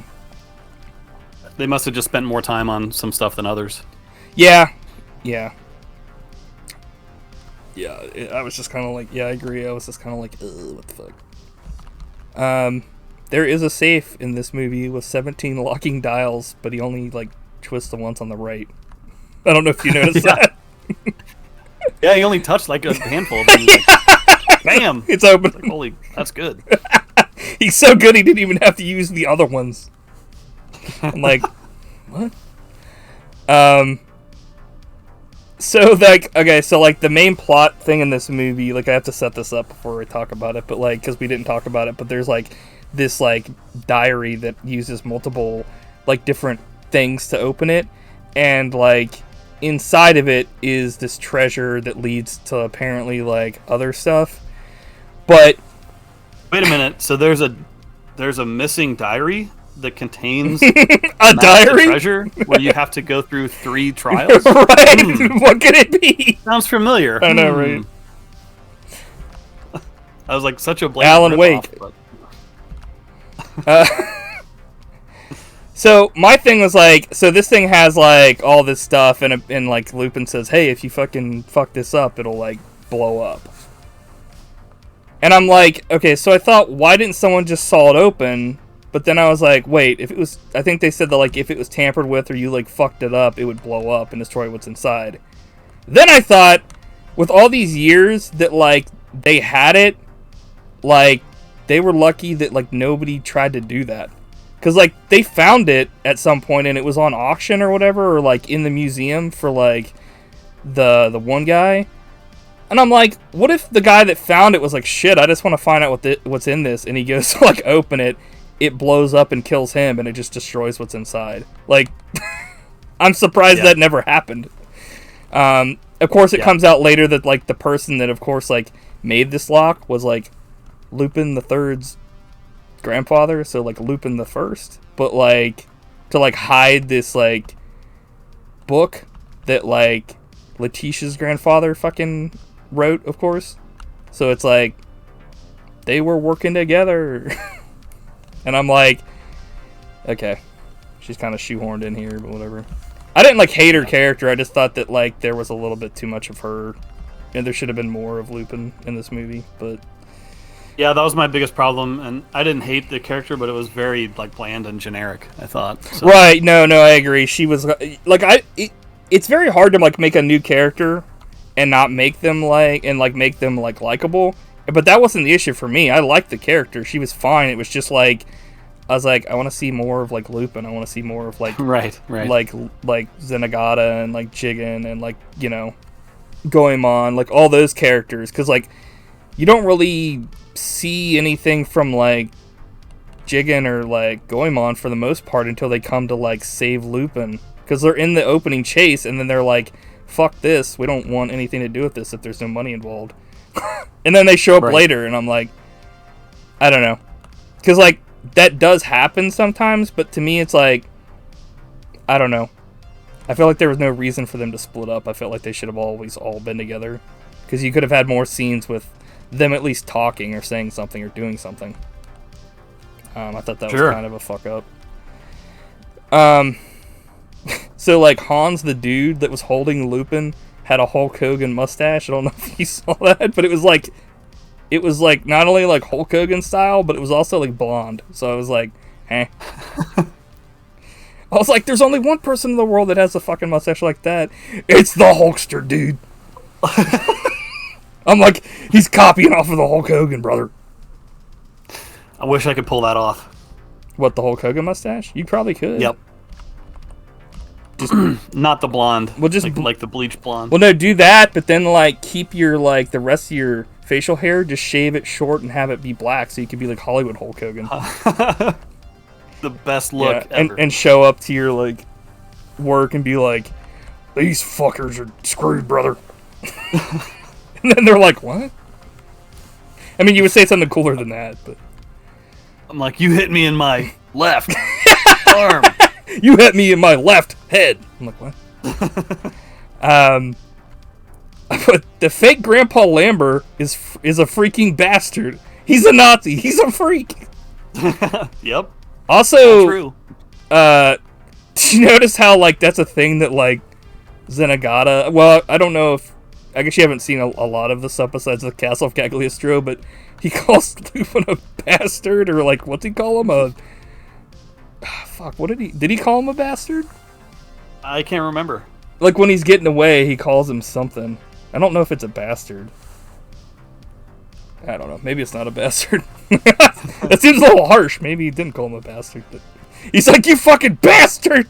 They must have just spent more time on some stuff than others. Yeah. I was just kind of like, I agree. I was just kind of like, what the fuck. There is a safe in this movie with 17 locking dials, but he only like twists the ones on the right. I don't know if you noticed that. Yeah, he only touched like a handful of them. Like, bam! It's open. Like, holy, that's good. He's so good he didn't even have to use the other ones. I'm like, what? So like, okay, so like the main plot thing in this movie, like I have to set this up before we talk about it, but like, because we didn't talk about it, but there's like this like diary that uses multiple like different things to open it, and like inside of it is this treasure that leads to apparently like other stuff. But wait a minute, so there's a missing diary that contains a diary treasure where you have to go through 3 trials. Right? What could it be? Sounds familiar. I know, right? I was like such a blatant Alan Wake. But... So my thing was like, so this thing has like all this stuff, and like Lupin says, "Hey, if you fucking fuck this up, it'll like blow up." And I'm like, okay, so I thought, why didn't someone just saw it open? But then I was like, wait, if it was, I think they said that like if it was tampered with or you like fucked it up, it would blow up and destroy what's inside. Then I thought, with all these years that like they had it, like they were lucky that like nobody tried to do that. Cause like they found it at some point and it was on auction or whatever, or like in the museum for like the one guy. And I'm like, what if the guy that found it was like, shit, I just want to find out what's in this, and he goes to like open it. It blows up and kills him, and it just destroys what's inside. Like, I'm surprised that never happened. Of course, it comes out later that, like, the person that, of course, like, made this lock was, like, Lupin the Third's grandfather, so, like, Lupin the First. But, like, to, like, hide this, like, book that, like, Letitia's grandfather fucking wrote, of course. So it's like, they were working together. And I'm like, okay, she's kind of shoehorned in here, but whatever. I didn't like hate her character. I just thought that like there was a little bit too much of her, and there should have been more of Lupin in this movie. But yeah, that was my biggest problem, and I didn't hate the character, but it was very like bland and generic, I thought. So. Right? No, I agree. She was like it's very hard to like make a new character and not make them make them like likable. But that wasn't the issue for me. I liked the character. She was fine. It was just like, I was like, I want to see more of like Lupin. I want to see more of like right. like Zenigata and like Jigen and like, you know, Goemon, like all those characters, because like you don't really see anything from like Jigen or like Goemon for the most part until they come to like save Lupin, because they're in the opening chase and then they're like, fuck this, we don't want anything to do with this if there's no money involved. And then they show up later and I'm like, I don't know, because like that does happen sometimes, but to me it's like, I don't know, I feel like there was no reason for them to split up. I felt like they should have always all been together, because you could have had more scenes with them at least talking or saying something or doing something. I thought that was kind of a fuck up. So like Hans, the dude that was holding Lupin, had a Hulk Hogan mustache. I don't know if you saw that, but it was like not only like Hulk Hogan style, but it was also like blonde. So I was like, eh. I was like, there's only one person in the world that has a fucking mustache like that. It's the Hulkster, dude. I'm like, he's copying off of the Hulk Hogan, brother. I wish I could pull that off. What, the Hulk Hogan mustache? You probably could. Yep. Just not the blonde. Well, just like the bleach blonde. Well, no, do that, but then like keep your like the rest of your facial hair, just shave it short and have it be black, so you could be like Hollywood Hulk Hogan. The best look ever. And show up to your like work and be like, these fuckers are screwed, brother. And then they're like, what? I mean, you would say something cooler than that, but I'm like, you hit me in my left arm. You hit me in my left head. I'm like, what? But the fake Grandpa Lambert is a freaking bastard. He's a Nazi. He's a freak. Yep. Also, true. Did you notice how like that's a thing that like Zenigata? Well, I don't know if, I guess you haven't seen a lot of this stuff besides the Castle of Cagliostro, but he calls Lupin a bastard, or like, what's he call him? Fuck, what did he call him a bastard? I can't remember. Like when he's getting away, he calls him something. I don't know if it's a bastard. I don't know. Maybe it's not a bastard. That seems a little harsh. Maybe he didn't call him a bastard. But he's like, you fucking bastard!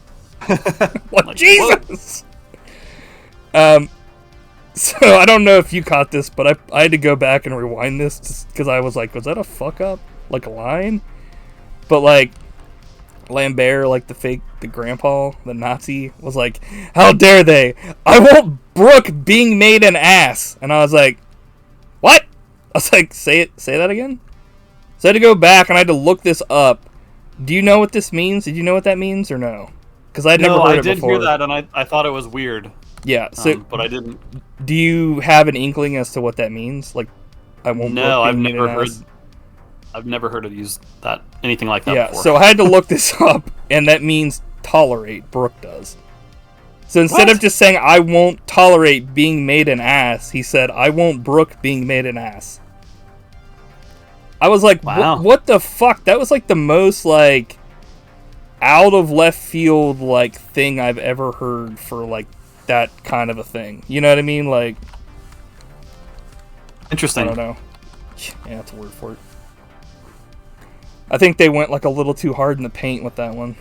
Like, Jesus! So I don't know if you caught this, but I had to go back and rewind this because I was like, was that a fuck up? Like a line? But like, Lambert, like the grandpa, the Nazi, was like, how dare they? I want Brooke being made an ass. And I was like, what? I was like, say that again? So I had to go back and I had to look this up. Do you know what this means? Did you know what that means or no? Because I'd never heard it before. No, I did hear that and I thought it was weird. Yeah, so but I didn't. Do you have an inkling as to what that means? Like, I won't. No, I've never heard. I've never heard it used that anything like that before. So I had to look this up, and that means tolerate. Brooke does. So instead of just saying I won't tolerate being made an ass, he said I won't Brooke being made an ass. I was like, wow. What the fuck? That was like the most like out of left field like thing I've ever heard for like that kind of a thing. You know what I mean? Like, interesting. I don't know. Yeah, that's a word for it. I think they went like a little too hard in the paint with that one.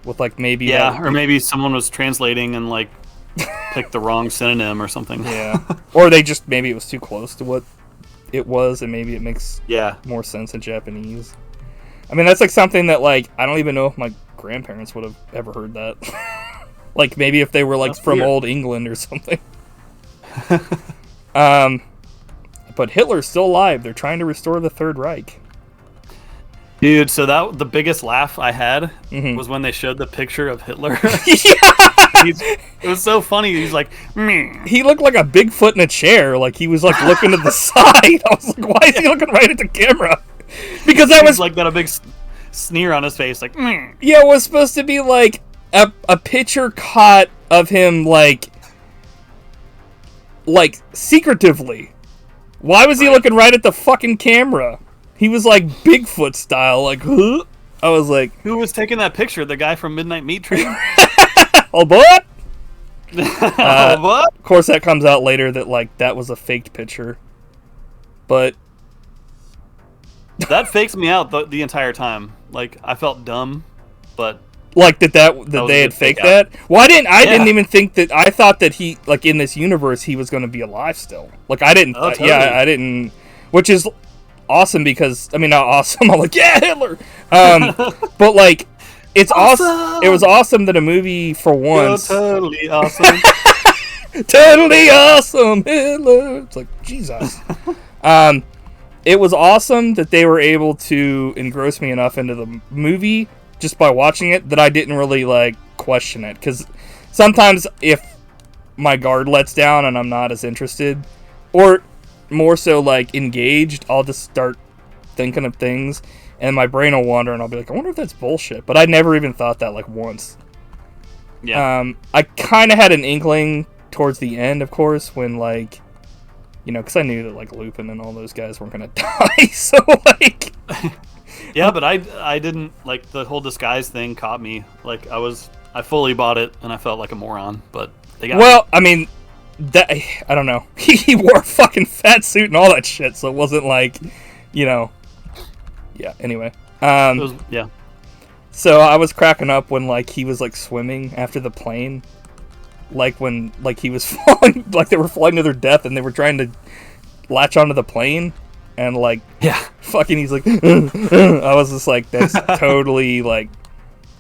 With like maybe or maybe someone was translating and like picked the wrong synonym or something. Yeah. Or they just, maybe it was too close to what it was and maybe it makes more sense in Japanese. I mean, that's like something that like I don't even know if my grandparents would have ever heard that. Like maybe if they were like from old England or something. But Hitler's still alive. They're trying to restore the Third Reich. Dude, so the biggest laugh I had was when they showed the picture of Hitler. It was so funny. He's like, meh. He looked like a Bigfoot in a chair. Like he was like looking to the side. I was like, why is he looking right at the camera? Because that was like got a big sneer on his face. Like, meh. Yeah, it was supposed to be like a picture caught of him like secretively. Why was he looking right at the fucking camera? He was like Bigfoot style, like, huh? I was like, who was taking that picture? The guy from Midnight Meat Train? Oh, what? What? Of course, that comes out later that like that was a faked picture, but that fakes me out the entire time. Like, I felt dumb, but like that they had faked that. Well, I didn't even think that. I thought that he, like, in this universe, he was going to be alive still. Like, I didn't. Totally. I didn't. Which is awesome because, I mean, not awesome. I'm like, yeah, Hitler. But like, it's awesome. It was awesome that a movie for once. You're totally awesome. Totally awesome, Hitler. It's like, Jesus. It was awesome that they were able to engross me enough into the movie just by watching it that I didn't really, like, question it. Because sometimes if my guard lets down and I'm not as interested, or more so, like, engaged, I'll just start thinking of things, and my brain will wander, and I'll be like, I wonder if that's bullshit. But I never even thought that, like, once. Yeah. I kind of had an inkling towards the end, of course, when, like, you know, because I knew that, like, Lupin and all those guys weren't going to die, so, like... Yeah, but I didn't, like, the whole disguise thing caught me. Like, I fully bought it, and I felt like a moron, but they got me. I mean, that, I don't know. He wore a fucking fat suit and all that shit, so it wasn't like, you know... Yeah, anyway. Yeah. So I was cracking up when, like, he was, like, swimming after the plane. Like, when, like, he was falling, like, they were flying to their death and they were trying to latch onto the plane. And, like, yeah, fucking, he's like, I was just like, that's totally, like,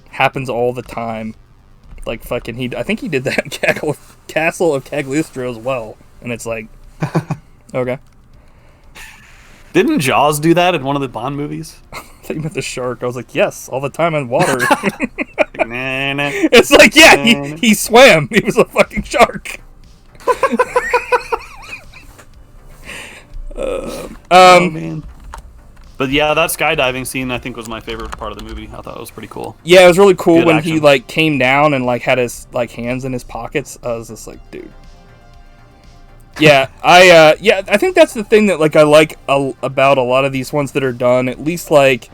happens all the time. Like, fucking, I think he did that in Castle of Cagliostro as well. And it's like, okay. Didn't Jaws do that in one of the Bond movies? I thought you meant the shark. I was like, yes, all the time in water. Nah, nah. It's like, yeah, he swam. He was a fucking shark. Oh, man. But yeah, that skydiving scene I think was my favorite part of the movie. I thought it was pretty cool. Yeah, it was really cool Good when action. he, like, came down and, like, had his, like, hands in his pockets. I was just like, dude. Yeah, I think that's the thing that, like, I like about a lot of these ones that are done. At least, like,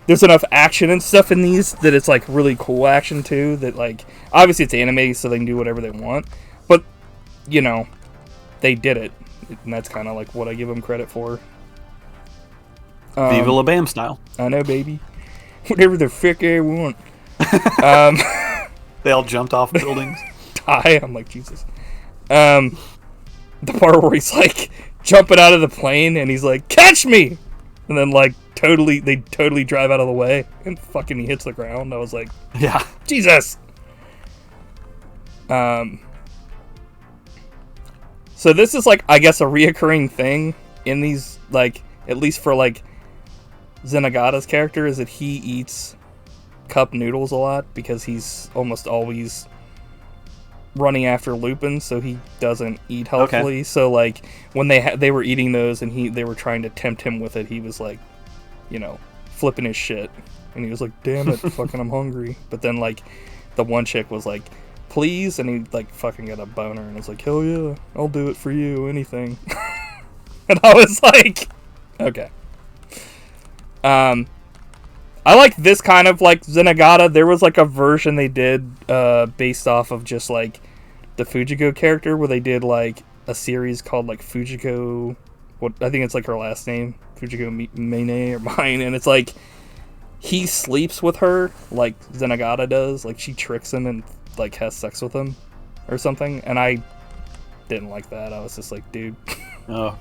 there's enough action and stuff in these that it's, like, really cool action, too. That, like, obviously it's animated so they can do whatever they want. But, you know, they did it. And that's kind of, like, what I give them credit for. Viva La Bam style. I know, baby. Whatever the frick I want. They all jumped off buildings. Die. I'm like, Jesus. The part where he's, like, jumping out of the plane, and he's like, catch me! And then, like, they totally drive out of the way, and fucking he hits the ground. I was like, yeah. Jesus! So this is, like, I guess a reoccurring thing in these, like, at least for, like, Zenigata's character, is that he eats cup noodles a lot, because he's almost always running after Lupin, so he doesn't eat healthily. Okay. So, like, when they were eating those and they were trying to tempt him with it, he was, like, you know, flipping his shit. And he was like, damn it, fucking I'm hungry. But then, like, the one chick was like, please? And he, like, fucking got a boner and was like, hell yeah, I'll do it for you, anything. And I was like, okay. I like this kind of, like, Zenigata. There was, like, a version they did based off of just, like, the Fujiko character, where they did, like, a series called, like, Fujiko... I think it's, like, her last name. Fujiko Mine or Mine. And it's, like, he sleeps with her, like Zenigata does. Like, she tricks him and, like, has sex with him or something. And I didn't like that. I was just like, dude. Oh,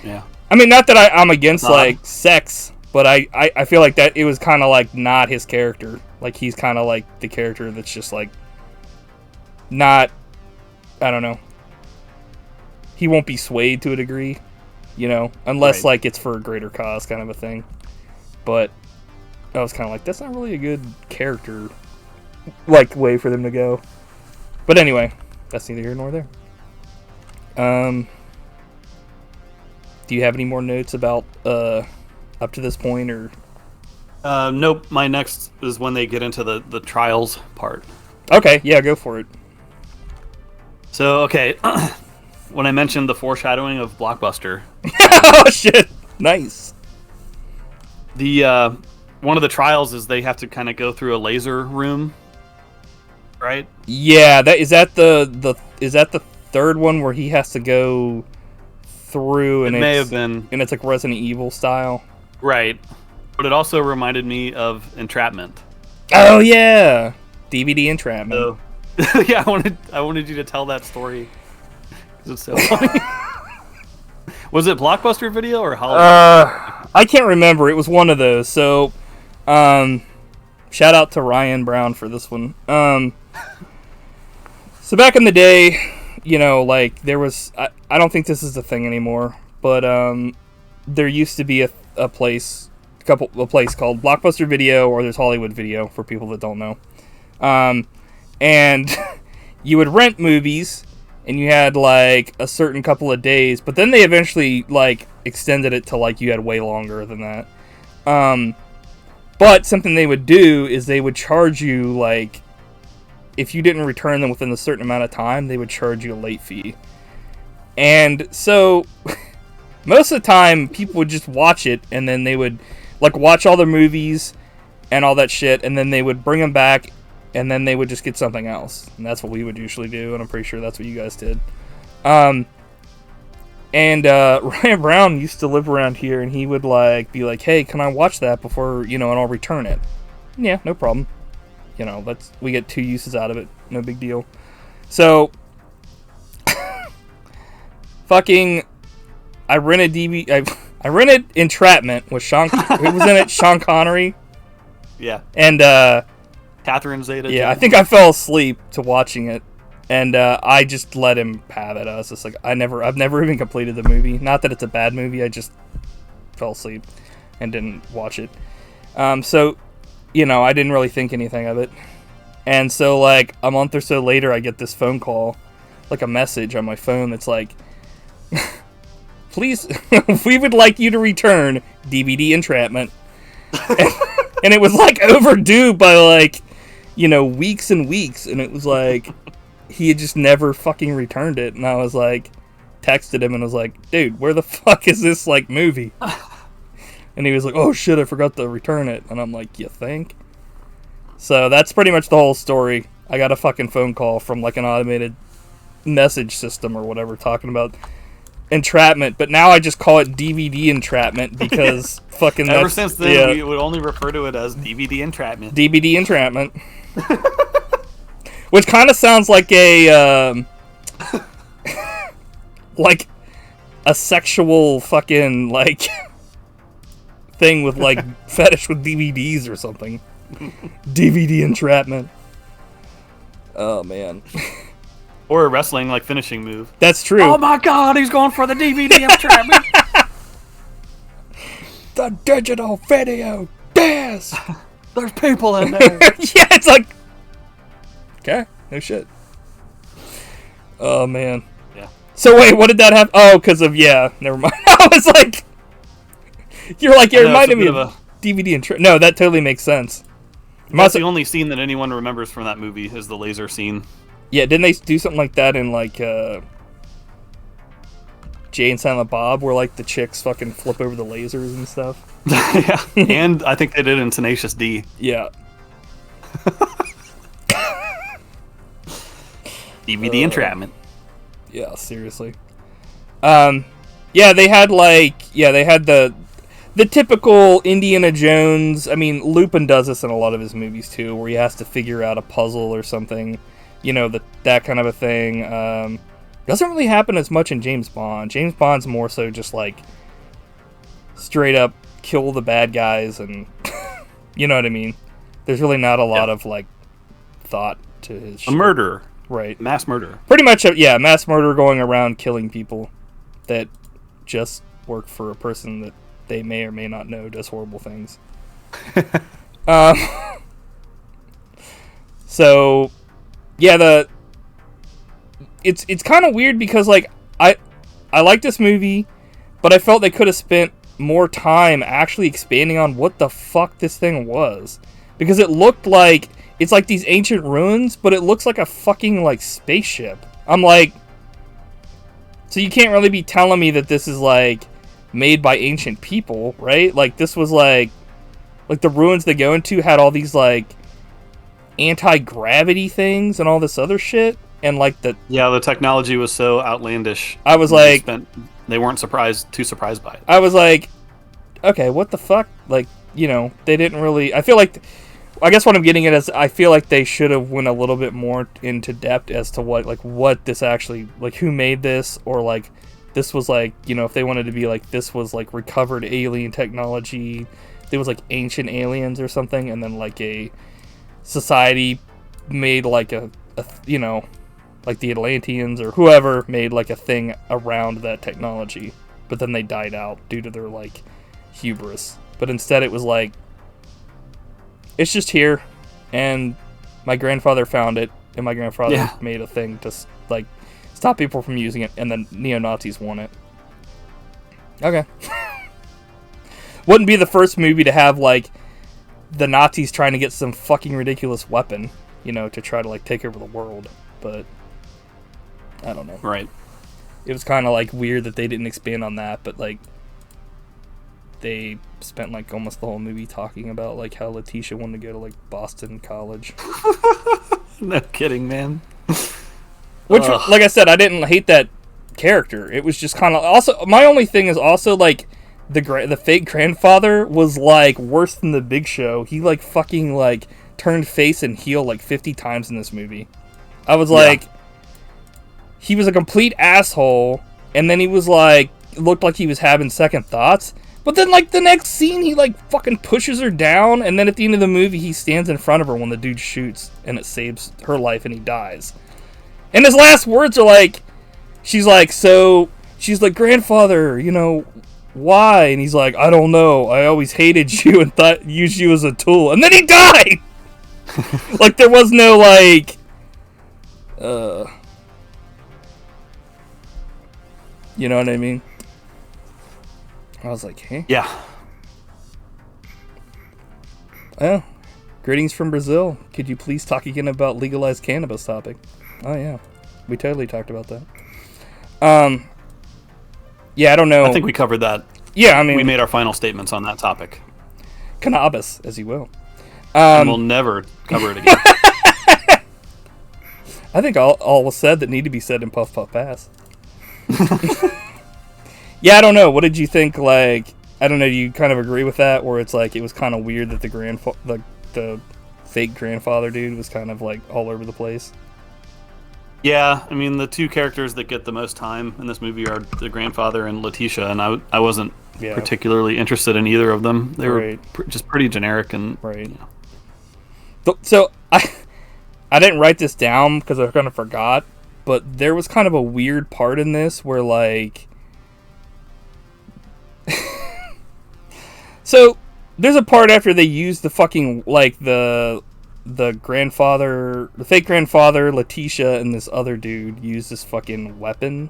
yeah. I mean, not that I'm against, like, sex... But I feel like that it was kind of, like, not his character. Like, he's kind of, like, the character that's just, like, not, I don't know. He won't be swayed to a degree, you know? Unless, right. like, it's for a greater cause kind of a thing. But I was kind of like, that's not really a good character, like, way for them to go. But anyway, that's neither here nor there. Do you have any more notes about, up to this point, or? Nope. My next is when they get into the trials part. Okay, yeah, go for it. So, okay, when I mentioned the foreshadowing of Blockbuster. Oh, shit. Nice. The, one of the trials is they have to kind of go through a laser room, right? Yeah, is that the third one where he has to go through, and it may have been, and it's like Resident Evil style. right? But it also reminded me of Entrapment. Oh yeah, DVD Entrapment. So, yeah, I wanted you to tell that story because it's so funny. Was it Blockbuster Video or Hollywood? I can't remember. It was one of those. So, shout out to Ryan Brown for this one. So back in the day, you know, like there was. I don't think this is a thing anymore, but there used to be a place called Blockbuster Video, or there's Hollywood Video for people that don't know. And you would rent movies, and you had like a certain couple of days, but then they eventually like extended it to like you had way longer than that. But something they would do is they would charge you, like, if you didn't return them within a certain amount of time, they would charge you a late fee. And so most of the time people would just watch it, and then they would like watch all the movies and all that shit, and then they would bring them back, and then they would just get something else. And that's what we would usually do, and I'm pretty sure that's what you guys did. And Ryan Brown used to live around here, and he would like be like, "Hey, can I watch that before, you know, and I'll return it?" Yeah, no problem. You know, we get 2 uses out of it. No big deal. So, fucking, I rented Entrapment with Sean. Who was in it? Sean Connery. Yeah. And Catherine Zeta. yeah, I think I fell asleep to watching it, and I just let him have it. I was just like, I've never even completed the movie. Not that it's a bad movie. I just fell asleep and didn't watch it. So, you know, I didn't really think anything of it. And so, like, a month or so later, I get this phone call, like a message on my phone that's like, "Please, we would like you to return DVD Entrapment." And it was like overdue by like, you know, weeks and weeks, and it was like he had just never fucking returned it. And I was like, texted him and was like, "Dude, where the fuck is this like movie?" And he was like, "Oh shit, I forgot to return it." And I'm like, "You think?" So that's pretty much the whole story. I got a fucking phone call from like an automated message system or whatever talking about Entrapment, but now I just call it DVD Entrapment because fucking ever since then we would only refer to it as DVD Entrapment. DVD Entrapment. Which kind of sounds like a like a sexual fucking like thing with like fetish with DVDs or something. DVD Entrapment. Oh man. Or a wrestling like finishing move. That's true. Oh my god, he's going for the DVD Entrapment. The digital video disc. There's people in there. Yeah, it's like, okay, no shit. Oh man. Yeah. So wait, what did that have? Oh, because of never mind. I was like, you're like, it reminded me of DVD and no, that totally makes sense. That's the only scene that anyone remembers from that movie is the laser scene. Yeah, didn't they do something like that in like Jay and Silent Bob, where like the chicks fucking flip over the lasers and stuff? Yeah, and I think they did in Tenacious D. Yeah. DVD Entrapment. Yeah, seriously. Yeah, they had the typical Indiana Jones. I mean, Lupin does this in a lot of his movies too, where he has to figure out a puzzle or something. You know, that kind of a thing. Doesn't really happen as much in James Bond. James Bond's more so just like straight up kill the bad guys, and you know what I mean. There's really not a lot of like thought to his shit. Murder, right? Mass murder. Pretty much, mass murder, going around killing people that just work for a person that they may or may not know does horrible things. So, yeah, it's kind of weird because like I like this movie, but I felt they could have spent more time actually expanding on what the fuck this thing was, because it looked like it's like these ancient ruins, but it looks like a fucking like spaceship. I'm like, so you can't really be telling me that this is like made by ancient people, right? Like this was like the ruins they go into had all these like anti-gravity things and all this other shit, and like the technology was so outlandish. I was like, they weren't too surprised by it. I was like, okay, what the fuck? Like, they didn't really. I feel like, I guess what I'm getting at is I feel like they should have went a little bit more into depth as to what this actually, like, who made this, or like this was like, if they wanted to be like this was like recovered alien technology, there was like ancient aliens or something, and then like a society made like a like the Atlanteans or whoever made like a thing around that technology, but then they died out due to their like hubris. But instead it was like, it's just here, and my grandfather found it, and my grandfather made a thing to like stop people from using it, and then neo-Nazis won it. Okay. Wouldn't be the first movie to have like the Nazis trying to get some fucking ridiculous weapon, to try to like take over the world, but I don't know. Right. It was kind of like weird that they didn't expand on that, but like they spent like almost the whole movie talking about like how Letitia wanted to go to like Boston College. No kidding, man. Which, like I said, I didn't hate that character. It was just kind of also, my only thing is also like the fake grandfather was like worse than the Big Show. He like fucking like turned face and heel like 50 times in this movie. I was like, he was a complete asshole, and then he was like, looked like he was having second thoughts. But then, like, the next scene, he, like, fucking pushes her down, and then at the end of the movie, he stands in front of her when the dude shoots, and it saves her life, and he dies. And his last words are, like, she's like, grandfather, why? And he's like, I don't know, I always hated you and used you as a tool. And then he died! Like, there was no, like, you know what I mean? I was like, hey. Yeah. Oh, greetings from Brazil. Could you please talk again about legalized cannabis topic? Oh, yeah. We totally talked about that. Yeah, I don't know. I think we covered that. Yeah, I mean, we made our final statements on that topic. Cannabis, as you will. And we'll never cover it again. I think all was said that need to be said in Puff Puff Pass. Yeah, I don't know. What did you think? Like, I don't know. Do you kind of agree with that, where it's like it was kind of weird that the fake grandfather dude was kind of like all over the place? Yeah, I mean, the two characters that get the most time in this movie are the grandfather and Letitia, and I wasn't particularly interested in either of them. They were just pretty generic and right. So I didn't write this down because I kind of forgot, but there was kind of a weird part in this where like. So there's a part after they use the fucking like the grandfather, the fake grandfather, Letitia, and this other dude use this fucking weapon,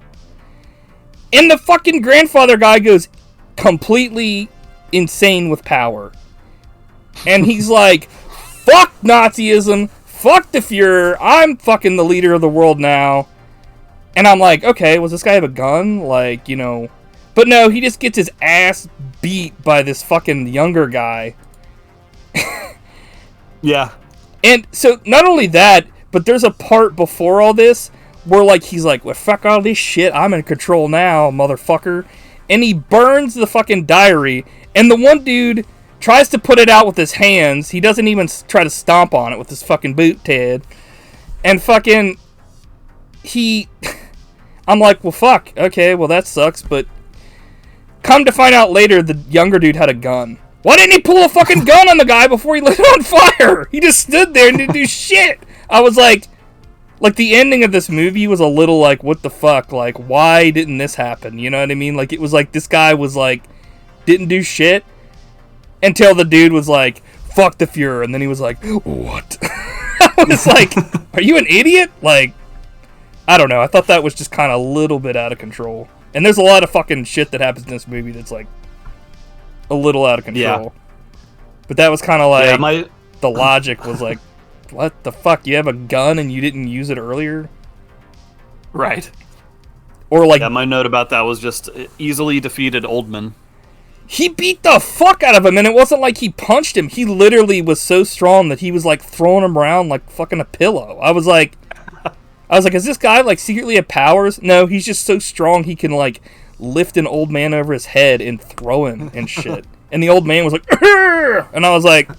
and the fucking grandfather guy goes completely insane with power, and he's like, "Fuck Nazism, fuck the Fuhrer, I'm fucking the leader of the world now." And I'm like, okay, was this guy have a gun? Like, but no, he just gets his ass beat by this fucking younger guy. Yeah. And so, not only that, but there's a part before all this where, like, he's like, well, fuck all this shit, I'm in control now, motherfucker. And he burns the fucking diary, and the one dude tries to put it out with his hands. He doesn't even try to stomp on it with his fucking boot, Ted. And fucking, I'm like, well, fuck, okay, well, that sucks, but come to find out later, the younger dude had a gun. Why didn't he pull a fucking gun on the guy before he lit it on fire? He just stood there and didn't do shit. I was like the ending of this movie was a little like, what the fuck? Like, why didn't this happen? You know what I mean? Like, it was like this guy was like, didn't do shit until the dude was like, fuck the Fuhrer. And then he was like, what? I was like, are you an idiot? Like, I don't know. I thought that was just kind of a little bit out of control. And there's a lot of fucking shit that happens in this movie that's like a little out of control. Yeah. But that was kind of like the logic was like, what the fuck? You have a gun and you didn't use it earlier? Right. Or like, my note about that was just easily defeated Oldman. He beat the fuck out of him, and it wasn't like he punched him. He literally was so strong that he was like throwing him around like fucking a pillow. I was like, is this guy like secretly have powers? No, he's just so strong he can like lift an old man over his head and throw him and shit. And the old man was like, "Arr!" And I was like,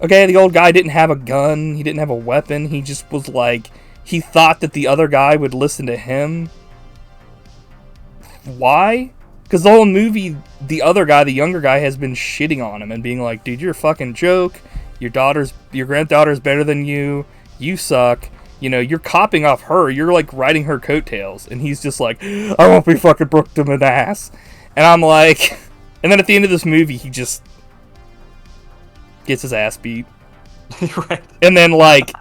okay, the old guy didn't have a gun. He didn't have a weapon. He just was like, he thought that the other guy would listen to him. Why? Because the whole movie, the other guy, the younger guy, has been shitting on him and being like, dude, you're a fucking joke. Your granddaughter's better than you. You suck. You know, you're copying off her. You're like riding her coattails. And he's just like, I won't be fucking brooked him an ass. And I'm like, and then at the end of this movie, he just gets his ass beat. Right. And then like,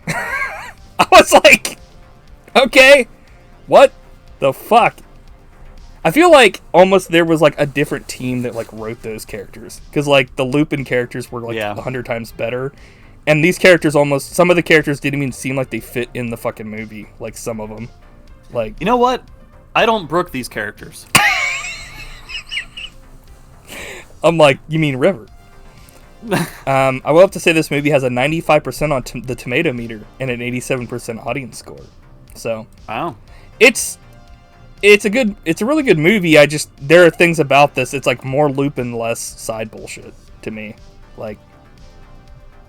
I was like, okay, what the fuck? I feel like almost there was like a different team that like wrote those characters, because like the Lupin characters were like 100 times better, and these characters almost, some of the characters didn't even seem like they fit in the fucking movie, like some of them. Like, you know what? I don't brook these characters. I'm like, you mean River? I will have to say this movie has a 95% on the tomato meter and an 87% audience score. So wow, it's a really good movie. There are things about this. It's like more Lupin, less side bullshit to me. Like,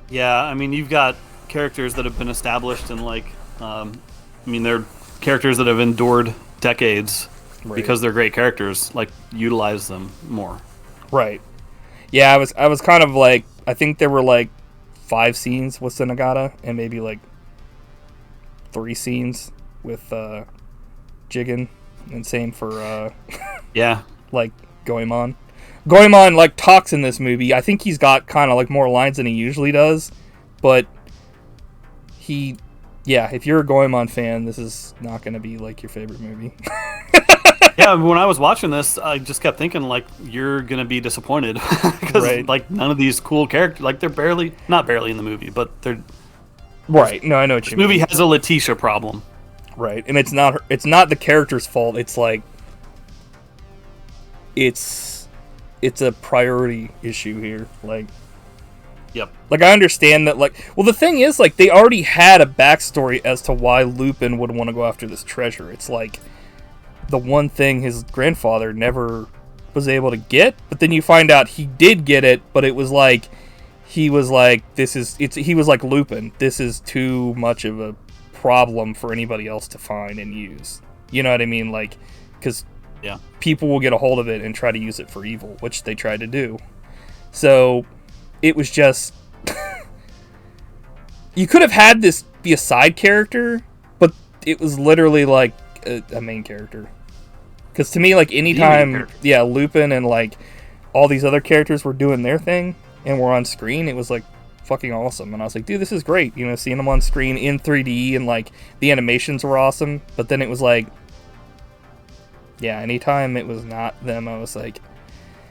yeah, I mean, you've got characters that have been established and like, they're characters that have endured decades because they're great characters. Like, utilize them more. Right. Yeah, I was kind of like, I think there were like 5 scenes with Zenigata and maybe like 3 scenes with Jigen. And same for yeah, like Goemon. Goemon like talks in this movie. I think he's got kind of like more lines than he usually does, but if you're a Goemon fan, this is not going to be like your favorite movie. Yeah, when I was watching this, I just kept thinking like, you're going to be disappointed because like none of these cool characters, like they're not barely in the movie, but they're right. No, I know what you mean. This movie has a Letitia problem. Right, and it's not the character's fault. It's like it's a priority issue here. Like, yep. Like, I understand that. Like, well, the thing is, like, they already had a backstory as to why Lupin would want to go after this treasure. It's like the one thing his grandfather never was able to get, but then you find out he did get it. But it was like he was like, he was like, Lupin, this is too much of a problem for anybody else to find and use. You know what I mean? Like, because people will get a hold of it and try to use it for evil, which they tried to do. So it was just you could have had this be a side character, but it was literally like a main character. Because to me, like, anytime Lupin and like all these other characters were doing their thing and were on screen, it was like fucking awesome. And I was like, dude, this is great, you know, seeing them on screen in 3D, and like the animations were awesome. But then it was like, anytime it was not them, I was like,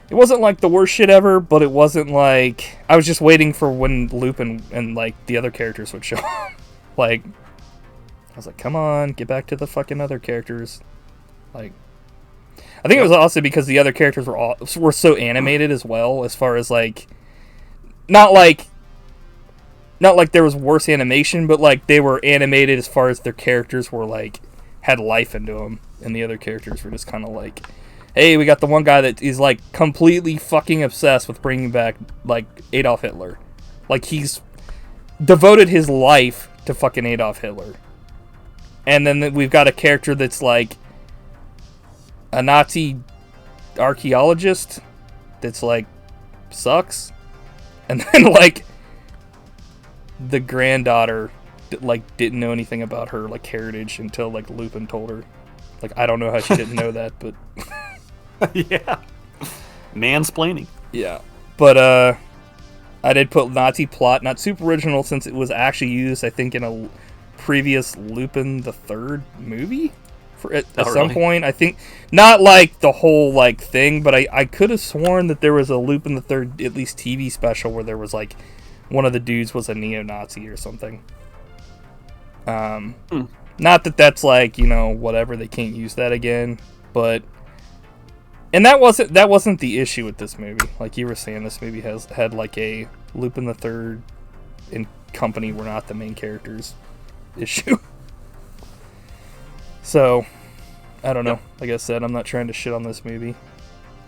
it wasn't like the worst shit ever, but it wasn't like, I was just waiting for when Lupin and like the other characters would show up. Like, I was like, come on, get back to the fucking other characters. Like, I think it was also because the other characters were so animated as well, as far as like, not like there was worse animation, but like they were animated as far as their characters were like, had life into them, and the other characters were just kind of like, hey, we got the one guy that is like completely fucking obsessed with bringing back like Adolf Hitler. Like, he's devoted his life to fucking Adolf Hitler. And then we've got a character that's like a Nazi archaeologist that's like sucks. And then like the granddaughter like didn't know anything about her like heritage until like Lupin told her. Like, I don't know how she didn't know that, but yeah, mansplaining. Yeah, but I did put Nazi plot, not super original, since it was actually used, I think, in a previous Lupin the Third movie at some point. I think not like the whole like thing, but I could have sworn that there was a Lupin the Third at least TV special where there was like one of the dudes was a neo-Nazi or something. Not that that's like, you know, whatever, they can't use that again, but and that wasn't the issue with this movie. Like you were saying, this movie had like a Lupin the Third and company were not the main characters issue. So I don't know. Like I said, I'm not trying to shit on this movie.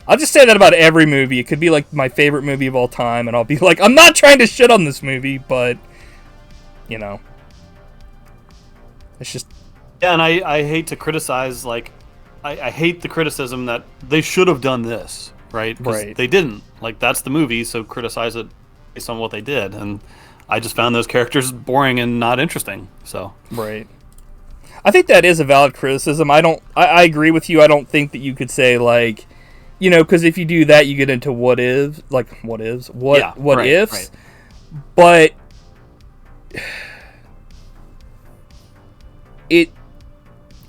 I'll just say that about every movie. It could be like my favorite movie of all time, and I'll be like, I'm not trying to shit on this movie, but you know, it's just Yeah, and I hate to criticize, like, I hate the criticism that they should have done this, right? 'Cause they didn't. Like, that's the movie, so criticize it based on what they did. And I just found those characters boring and not interesting. So right. I think that is a valid criticism. I agree with you. I don't think that you could say, like, you know, because if you do that, you get into what ifs. Right. But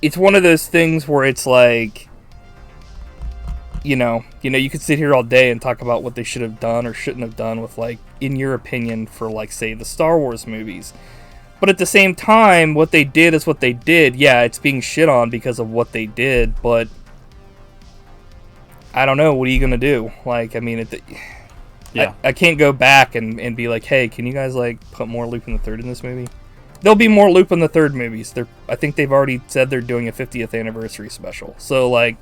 it's one of those things where it's like, you know, you could sit here all day and talk about what they should have done or shouldn't have done with, like, in your opinion, for, like, say, the Star Wars movies. But at the same time, what they did is what they did. Yeah, it's being shit on because of what they did, but I don't know. What are you gonna do? Like, I mean, I can't go back and be like, hey, can you guys, like, put more Lupin the Third in this movie? There'll be more Lupin the Third movies. I think they've already said they're doing a 50th anniversary special. So, like,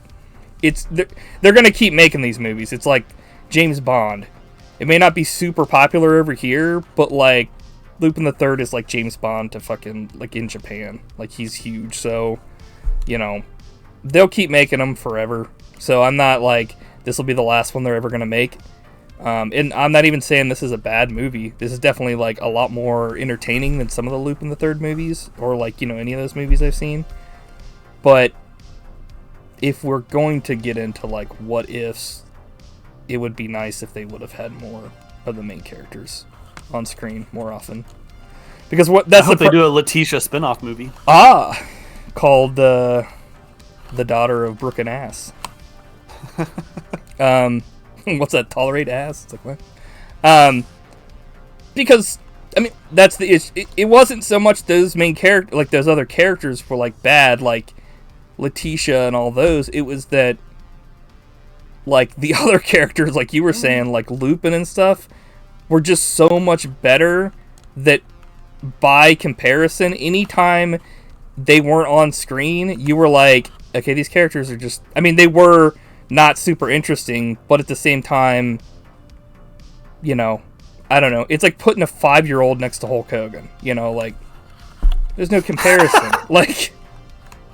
they're gonna keep making these movies. It's like James Bond. It may not be super popular over here, but, like, Lupin the Third is like James Bond to fucking, like, in Japan. Like, he's huge. So, you know, they'll keep making them forever. So I'm not like, this will be the last one they're ever gonna make. And I'm not even saying this is a bad movie. This is definitely, like, a lot more entertaining than some of the Lupin the Third movies, or, like, you know, any of those movies I've seen. But if we're going to get into, like, what ifs, it would be nice if they would have had more of the main characters on screen more often. Because I hope they do a Letitia spin-off movie. Called The Daughter of Brooke and Ass. What's that? Tolerate ass? It's like, what? Because, I mean, that's the issue. It wasn't so much those main characters, like, those other characters were, like, bad, like Letitia and all those. It was that, like, the other characters, like you were saying, like Lupin and stuff, were just so much better that, by comparison, anytime they weren't on screen, you were like, okay, these characters are just, I mean, they were not super interesting, but at the same time, you know, I don't know. It's like putting a 5-year-old next to Hulk Hogan. You know, like, there's no comparison. Like,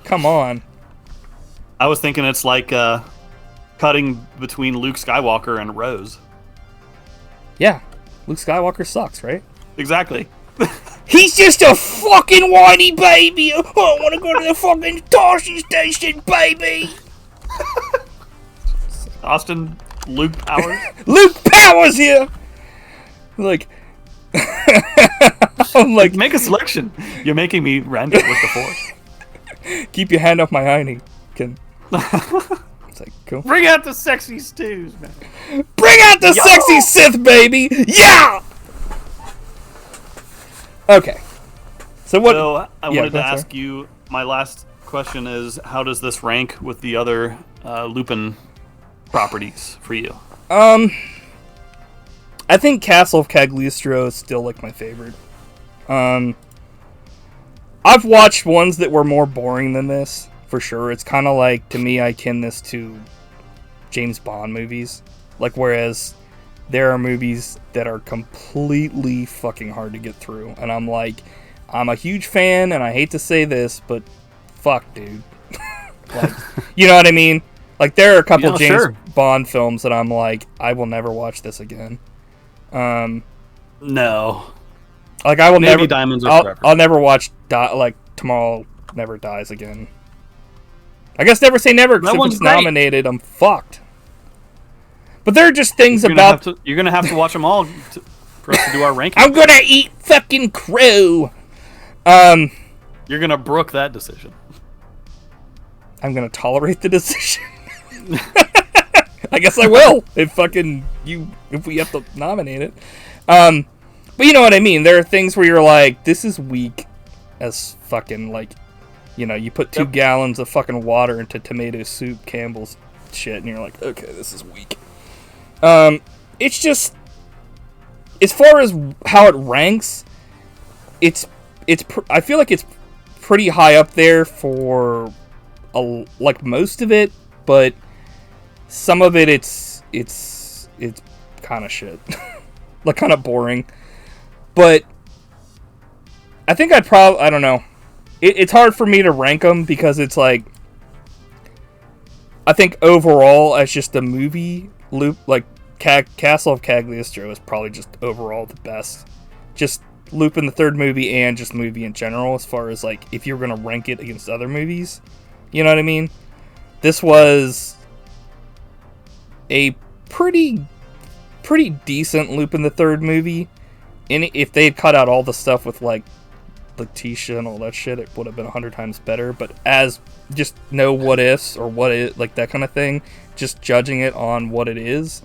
come on. I was thinking it's like cutting between Luke Skywalker and Rose. Yeah, Luke Skywalker sucks, right? Exactly. He's just a fucking whiny baby. I want to go to the fucking Toshi station, baby. Austin, Luke Powers. Luke Powers here. Like, I'm like, make a selection. You're making me rant with the Force. Keep your hand off my hiney. It's like, cool. Bring out the sexy stews, man. Bring out the sexy Sith, baby. Yeah. Okay. So what? So I wanted to ask you. My last question is: how does this rank with the other Lupin properties for you? I think Castle of Cagliostro is still, like, my favorite. I've watched ones that were more boring than this, for sure. It's kind of like, to me, I akin this to James Bond movies. Like, whereas there are movies that are completely fucking hard to get through. And I'm like, I'm a huge fan, and I hate to say this, but fuck, dude. Like, you know what I mean? Like, there are a couple James Bond films that I'm like, I will never watch this again. No. Like, I will Maybe never. Diamonds Are Forever. I'll never watch like Tomorrow Never Dies again. I guess never say never, because if it's nominated, I'm fucked. But there are just things about. You're gonna have to watch them all for us to do our ranking. I'm gonna eat fucking crow. You're gonna brook that decision. I'm gonna tolerate the decision. I guess I will if we have to nominate it. But you know what I mean. There are things where you're like, this is weak as fucking, like, you know, you put 2 gallons of fucking water into tomato soup, Campbell's shit, and you're like, okay, this is weak. It's just, as far as how it ranks, I feel like it's pretty high up there for like most of it, but some of it's kind of shit. Like, kind of boring. But I think I don't know. It's hard for me to rank them because it's like, I think overall, as just a movie, Castle of Cagliostro is probably just overall the best. Just Lupin the Third movie and just movie in general, as far as like if you're gonna rank it against other movies, you know what I mean? This was a pretty decent Lupin the Third movie, and if they had cut out all the stuff with like Letitia and all that shit, it would have been 100 times better. But as just no what ifs or what it, like that kind of thing, just judging it on what it is,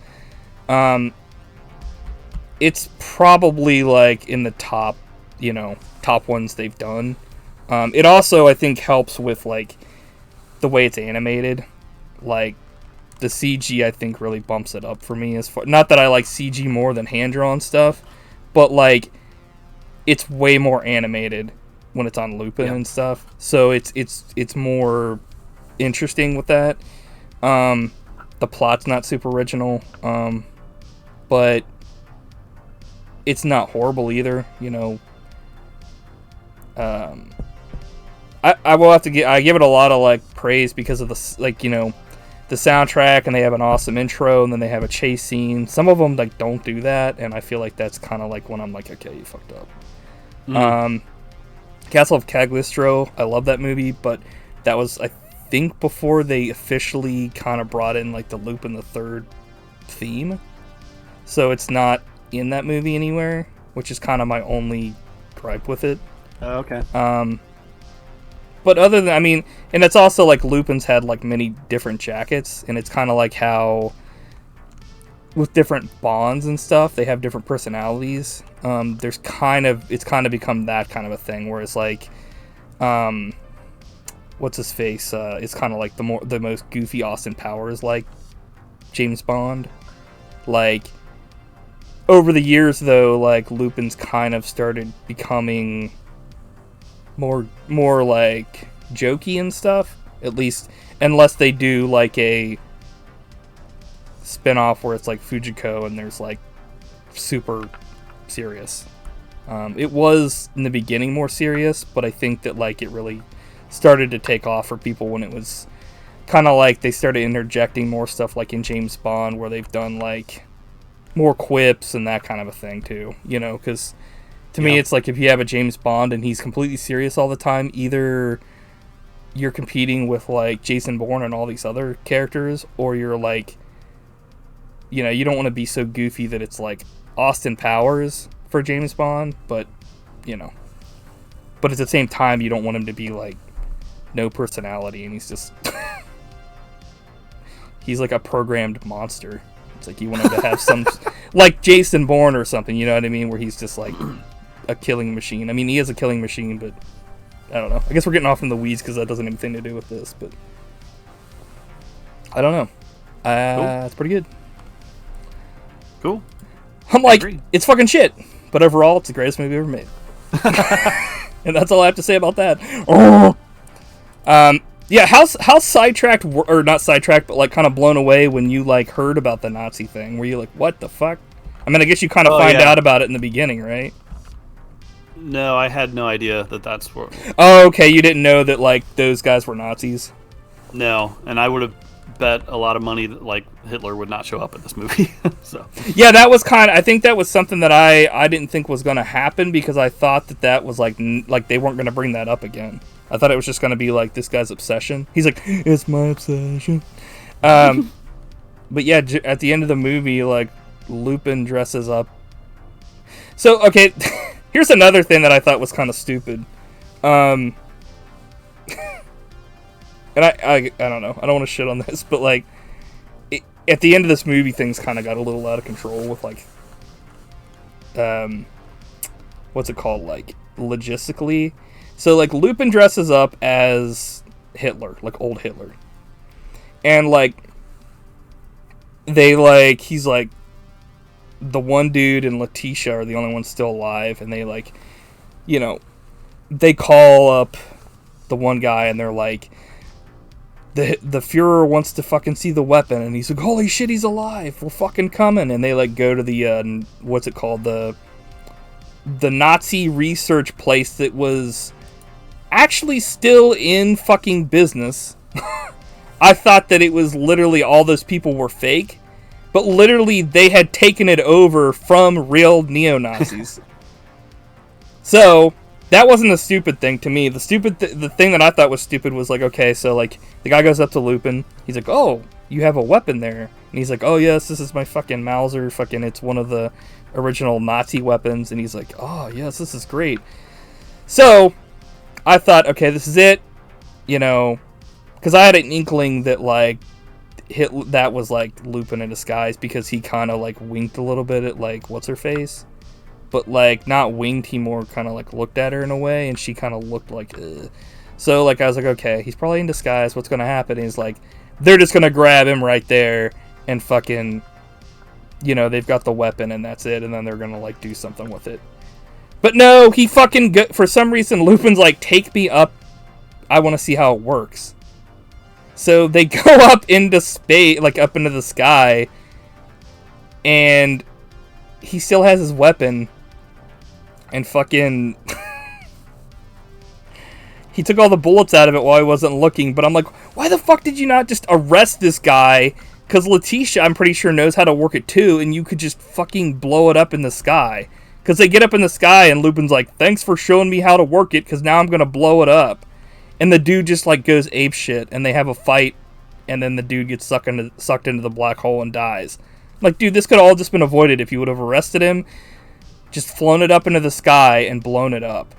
it's probably like in the top ones they've done. It also, I think, helps with like the way it's animated. Like the CG, I think, really bumps it up for me. As far, not that I like CG more than hand drawn stuff, but like it's way more animated when it's on Lupin and stuff. So it's more interesting with that. The plot's not super original, but it's not horrible either, you know. I will have to I give it a lot of like praise because of the, like, you know, the soundtrack, and they have an awesome intro, and then they have a chase scene. Some of them like don't do that, and I feel like that's kind of like when I'm like, okay, you fucked up. Castle of Cagliostro, I love that movie, but that was, I think, before they officially kind of brought in like the Lupin the Third theme, so it's not in that movie anywhere, which is kind of my only gripe with it. Oh, okay. But other than, I mean, and it's also like Lupin's had like many different jackets, and it's kind of like how with different bonds and stuff, they have different personalities. It's kind of become that kind of a thing, where it's like, what's his face? It's kind of like the most goofy Austin Powers like James Bond. Like over the years though, like Lupin's kind of started becoming more like jokey and stuff, at least, unless they do like a spin-off where it's like Fujiko and there's like super serious. It was in the beginning more serious, but I think that like it really started to take off for people when it was kind of like they started interjecting more stuff like in James Bond, where they've done like more quips and that kind of a thing too, you know, because to me it's like if you have a James Bond and he's completely serious all the time, either you're competing with like Jason Bourne and all these other characters, or you're like, you know, you don't want to be so goofy that it's like Austin Powers for James Bond, but you know, but at the same time you don't want him to be like no personality and he's just he's like a programmed monster. It's like you want him to have some like Jason Bourne or something, you know what I mean, where he's just like a killing machine. I mean, he is a killing machine, but I don't know. I guess we're getting off in the weeds because that doesn't have anything to do with this, but I don't know. Cool. It's pretty good. Cool. I'm like, it's fucking shit, but overall, it's the greatest movie ever made. And that's all I have to say about that. Yeah, how sidetracked, or not sidetracked, but like kind of blown away when you like heard about the Nazi thing? Were you like, what the fuck? I mean, I guess you kind of find out about it in the beginning, right? No, I had no idea that that's what... Oh, okay, you didn't know that like those guys were Nazis? No, and I would have bet a lot of money that like Hitler would not show up at this movie. So yeah, that was I think that was something that I didn't think was going to happen, because I thought that was like they weren't going to bring that up again. I thought it was just going to be like this guy's obsession. He's like, it's my obsession. But yeah, at the end of the movie, like Lupin dresses up. So okay, here's another thing that I thought was kind of stupid. And I don't know. I don't want to shit on this, but like at the end of this movie, things kind of got a little out of control with like what's it called, like logistically. So like Lupin dresses up as Hitler, like old Hitler, and like they like he's like the one dude and Letitia are the only ones still alive, and they like, you know, they call up the one guy and they're like, the Fuhrer wants to fucking see the weapon, and he's like, holy shit, he's alive, we're fucking coming. And they like go to the what's it called, the Nazi research place that was actually still in fucking business. I thought that it was literally all those people were fake, but literally they had taken it over from real neo-Nazis. So that wasn't a stupid thing to me. The thing that I thought was stupid was like, okay, so like the guy goes up to Lupin, he's like, oh, you have a weapon there, and he's like, oh yes, this is my fucking Mauser, fucking, it's one of the original Nazi weapons, and he's like, oh yes, this is great. So I thought, okay, this is it, you know, because I had an inkling that like that was like Lupin in disguise, because he kind of like winked a little bit at like what's her face, but like not winked, he more kind of like looked at her in a way, and she kind of looked like ugh. So like I was like, okay, he's probably in disguise, what's gonna happen? And he's like, they're just gonna grab him right there and fucking, you know, they've got the weapon and that's it, and then they're gonna like do something with it. But no, he fucking for some reason Lupin's like, take me up, I want to see how it works. So they go up into space, like up into the sky, and he still has his weapon, and fucking he took all the bullets out of it while he wasn't looking. But I'm like, why the fuck did you not just arrest this guy? Because Letitia, I'm pretty sure, knows how to work it too, and you could just fucking blow it up in the sky. Because they get up in the sky, and Lupin's like, thanks for showing me how to work it, because now I'm going to blow it up. And the dude just like goes apeshit, and they have a fight, and then the dude gets sucked into the black hole and dies. Like, dude, this could all just been avoided if you would have arrested him, just flown it up into the sky, and blown it up.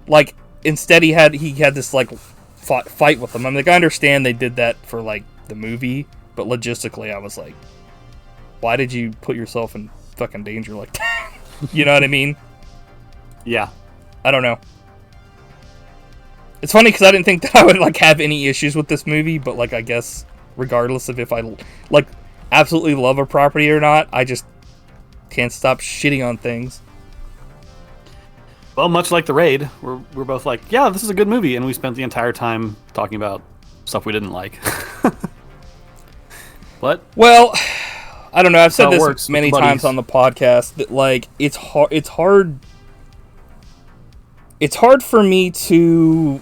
Like, instead he had this like fight with them. I mean, like, I understand they did that for like the movie, but logistically I was like, why did you put yourself in fucking danger like that? You know what I mean? Yeah. I don't know. It's funny because I didn't think that I would like have any issues with this movie, but like I guess regardless of if I like absolutely love a property or not, I just can't stop shitting on things. Well, much like The Raid, we're both like, yeah, this is a good movie, and we spent the entire time talking about stuff we didn't like. What? Well, I don't know. I've said this many times on the podcast that like it's hard for me to,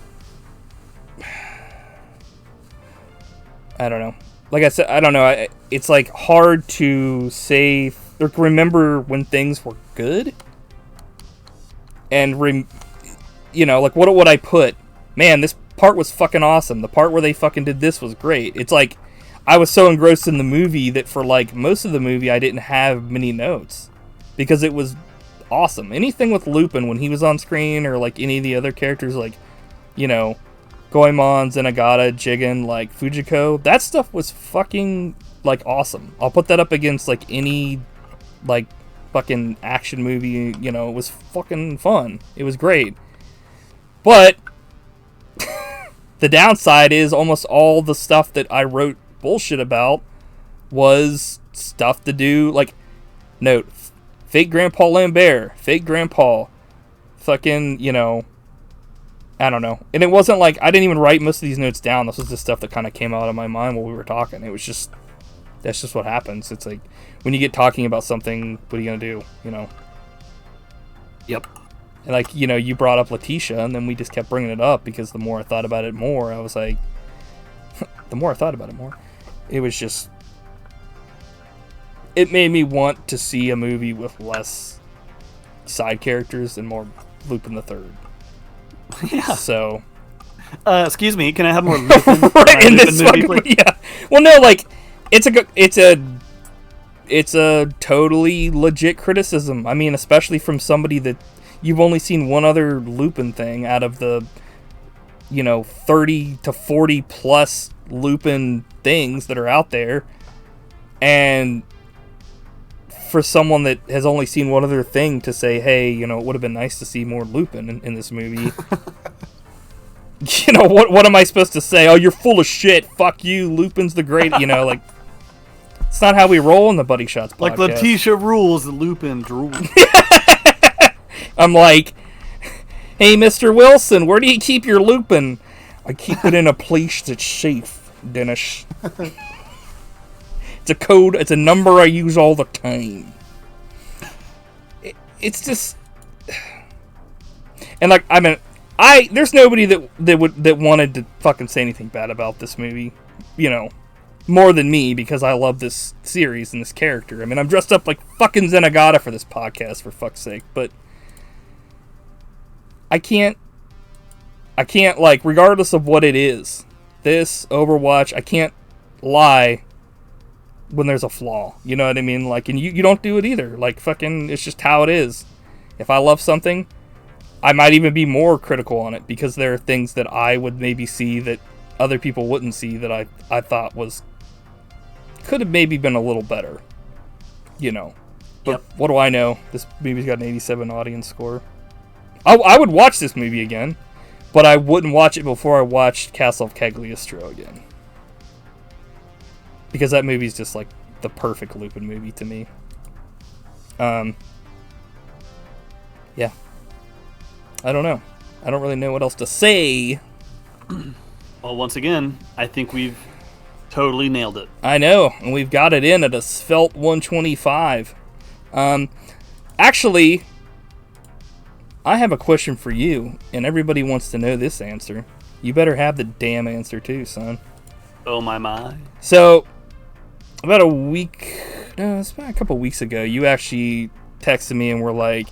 I don't know. Like I said, I don't know. It's like hard to say or remember when things were good. And, you know, like, what would I put? Man, this part was fucking awesome. The part where they fucking did this was great. It's like, I was so engrossed in the movie that for, like, most of the movie, I didn't have many notes. Because it was awesome. Anything with Lupin, when he was on screen, or, like, any of the other characters, like, you know, Goemon, Zenigata, Jigen, like, Fujiko, that stuff was fucking, like, awesome. I'll put that up against, like, any, like, fucking action movie, you know. It was fucking fun. It was great. But the downside is almost all the stuff that I wrote bullshit about was stuff to do, like, note, fake Grandpa Lambert, fake Grandpa, fucking, you know, I don't know. And it wasn't like, I didn't even write most of these notes down. This was just stuff that kind of came out of my mind while we were talking. It was just, that's just what happens. It's like, when you get talking about something, what are you going to do, you know? Yep. And like, you know, you brought up Letitia, and then we just kept bringing it up because the more I thought about it more, I was like, the more I thought about it more, it was just, it made me want to see a movie with less side characters and more Lupin the Third. Yeah. So. Excuse me, can I have more Lupin right, in this movie, fucking, yeah. Well, no, like, it's a totally legit criticism. I mean, especially from somebody that you've only seen one other Lupin thing out of the, you know, 30 to 40 plus Lupin things that are out there. And for someone that has only seen one other thing to say, hey, you know, it would have been nice to see more Lupin in this movie. You know, what am I supposed to say? Oh, you're full of shit. Fuck you. Lupin's the great, you know, like, it's not how we roll in the Buddy Shots podcast. Like Letitia rules, Lupin drools. I'm like, hey, Mr. Wilson, where do you keep your Lupin? I keep it in a place that's safe. Dennis. It's a code. It's a number I use all the time. It's just, and like, I mean, there's nobody that wanted to fucking say anything bad about this movie, you know, more than me, because I love this series and this character. I mean, I'm dressed up like fucking Zenigata for this podcast, for fuck's sake, but I can't, like, regardless of what it is, this, Overwatch, I can't lie when there's a flaw. You know what I mean? Like, and you don't do it either. Like, fucking, it's just how it is. If I love something, I might even be more critical on it, because there are things that I would maybe see that other people wouldn't see, that I thought could have maybe been a little better. You know. But yep. What do I know? This movie's got an 87 audience score. I would watch this movie again, but I wouldn't watch it before I watched Castle of Cagliostro again. Because that movie's just like the perfect Lupin movie to me. Yeah. I don't know. I don't really know what else to say. Well, once again, I think we've totally nailed it. I know, and we've got it in at a svelte 125. Actually, I have a question for you, and everybody wants to know this answer. You better have the damn answer too, son. Oh my. So, about it's about a couple weeks ago, you actually texted me and were like,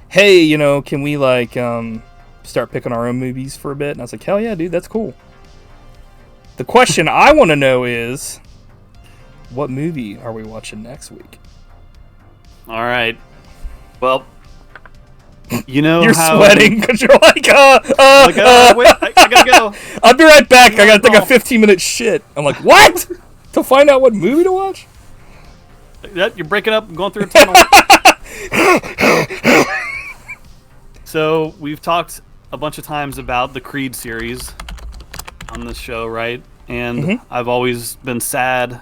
hey, you know, can we, like, start picking our own movies for a bit? And I was like, hell yeah, dude, that's cool. The question I want to know is, what movie are we watching next week? All right. Well, you know you're how... sweating because you're like, wait, I gotta go. I'll be right back. I gotta take a 15-minute shit. I'm like, what? To find out what movie to watch? You're breaking up and going through a tunnel. So, we've talked a bunch of times about the Creed series on this show, right? And I've always been sad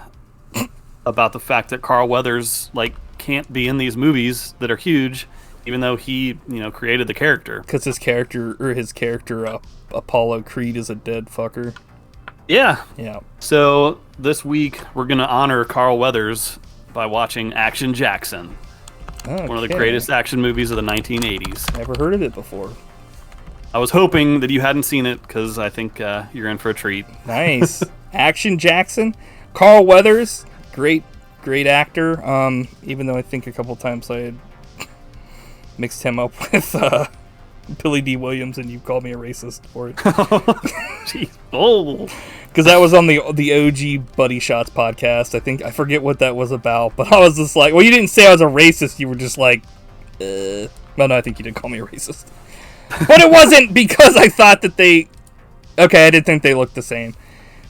about the fact that Carl Weathers, like, can't be in these movies that are huge, even though he, you know, created the character. Because his character, Apollo Creed, is a dead fucker. Yeah. Yeah. So this week we're gonna honor Carl Weathers by watching Action Jackson, one of the greatest action movies of the 1980s. Never heard of it before. I was hoping that you hadn't seen it, because I think you're in for a treat. Nice. Action Jackson, Carl Weathers, great actor. Even though I think a couple times I had mixed him up with Billy D. Williams, and you called me a racist for it. Jeez. Oh. Because that was on the OG Buddy Shots podcast. I forget what that was about, but I was just like, well, you didn't say I was a racist. You were just like, well, no, I think you did call me a racist. But it wasn't because I thought that I did think they looked the same.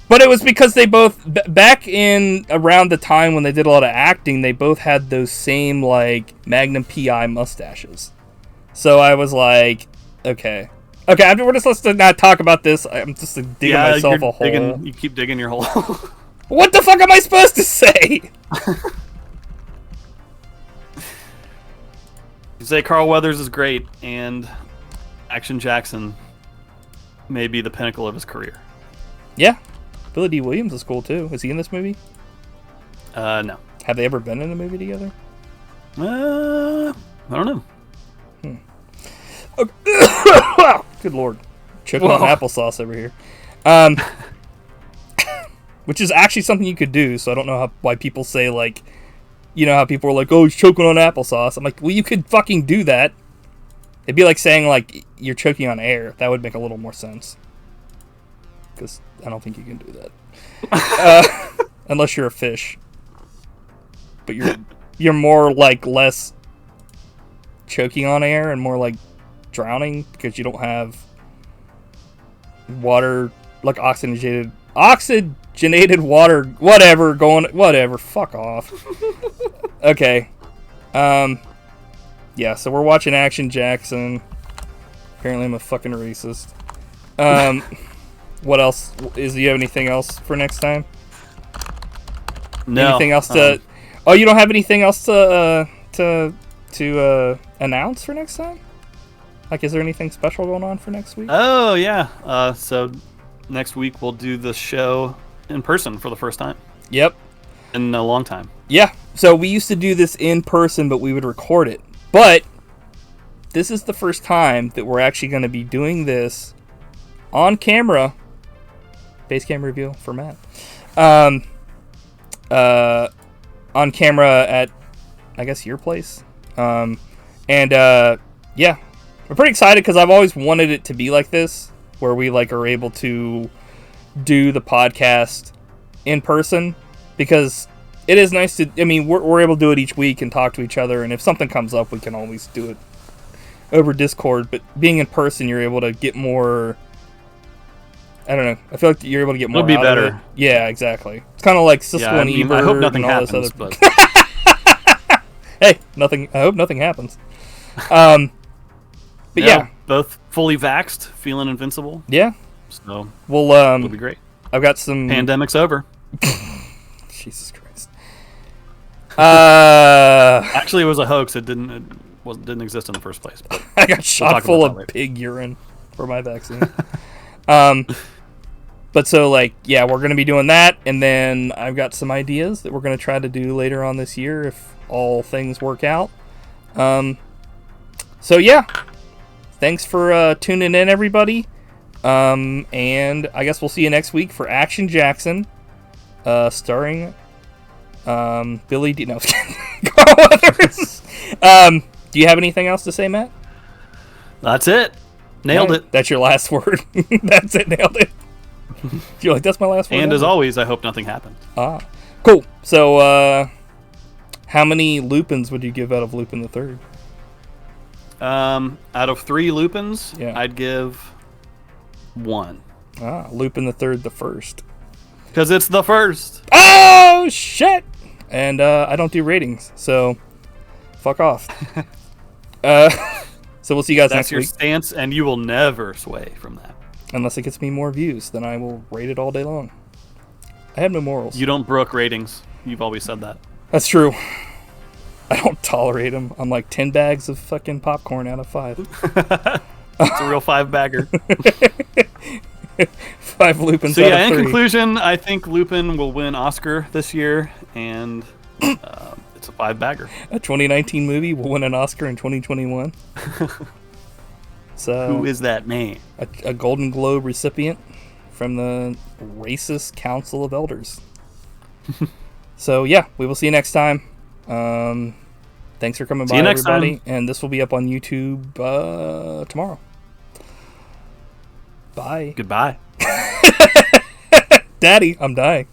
But it was because they both, back in around the time when they did a lot of acting, they both had those same, like, Magnum P.I. mustaches. So I was like, okay, let's not talk about this. I'm just digging myself a hole. You keep digging your hole. What the fuck am I supposed to say? You say Carl Weathers is great, and Action Jackson may be the pinnacle of his career. Yeah. Billy D. Williams is cool, too. Is he in this movie? No. Have they ever been in a movie together? I don't know. Good lord. Choking on applesauce over here. Which is actually something you could do, so I don't know why people say, like, you know how people are like, oh, he's choking on applesauce. I'm like, well, you could fucking do that. It'd be like saying, like, you're choking on air. That would make a little more sense. Because I don't think you can do that. Unless you're a fish. But you're more, like, less choking on air and more, like, drowning, because you don't have water, like, oxygenated water, whatever, fuck off. Okay. Yeah, so we're watching Action Jackson. Apparently I'm a fucking racist. What else? Do you have anything else for next time? No. Anything else to... Oh, you don't have anything else to announce for next time? Like, is there anything special going on for next week? Oh, yeah. So next week we'll do the show in person for the first time Yep. in a long time. Yeah. So we used to do this in person, but we would record it. But this is the first time that we're actually going to be doing this on camera. Base cam reveal for Matt. On camera at, I guess, your place. Yeah, we're pretty excited because I've always wanted it to be like this, where we like are able to do the podcast in person, because it is nice to. I mean, we're able to do it each week and talk to each other, and if something comes up, we can always do it over Discord. But being in person, you're able to get more. I don't know. I feel like you're able to get more. It'll be out better. Of it. Yeah, exactly. It's kind of like Cisco and Ebert. I hope nothing and all happens. This other... But Hey, nothing. I hope nothing happens. But yeah, both fully vaxxed, feeling invincible. Yeah. So well, it'll be great. I've got some. Pandemic's over. Jesus Christ. Actually, it was a hoax. It didn't exist in the first place. But I got shot full of pig urine for my vaccine. But so, like, yeah, we're going to be doing that, and then I've got some ideas that we're going to try to do later on this year if all things work out. So, yeah, thanks for tuning in, everybody, and I guess we'll see you next week for Action Jackson, starring Billy D. No, Carl Weathers. Do you have anything else to say, Matt? That's it. Nailed it. That's your last word. That's it. Nailed it. You're like, that's my last word. And as always, I hope nothing happens. Cool. So, how many Lupins would you give out of Lupin the Third? Out of 3 Lupins, yeah. I'd give 1. Lupin the Third, the first. Because it's the first. Oh shit! And I don't do ratings, so fuck off. So we'll see you guys next week. That's your stance, and you will never sway from that. Unless it gets me more views, then I will rate it all day long. I have no morals. You don't brook ratings. You've always said that. That's true. I don't tolerate them. I'm like 10 bags of fucking popcorn out of 5. It's a real 5-bagger. 5 Lupins so out yeah, of 3. in conclusion, I think Lupin will win Oscar this year, and it's a 5-bagger. A 2019 movie will win an Oscar in 2021. So, who is that man? A Golden Globe recipient from the Racist Council of Elders. So yeah, we will see you next time. Thanks for coming by, everybody. And this will be up on YouTube tomorrow. Bye. Goodbye. Daddy, I'm dying.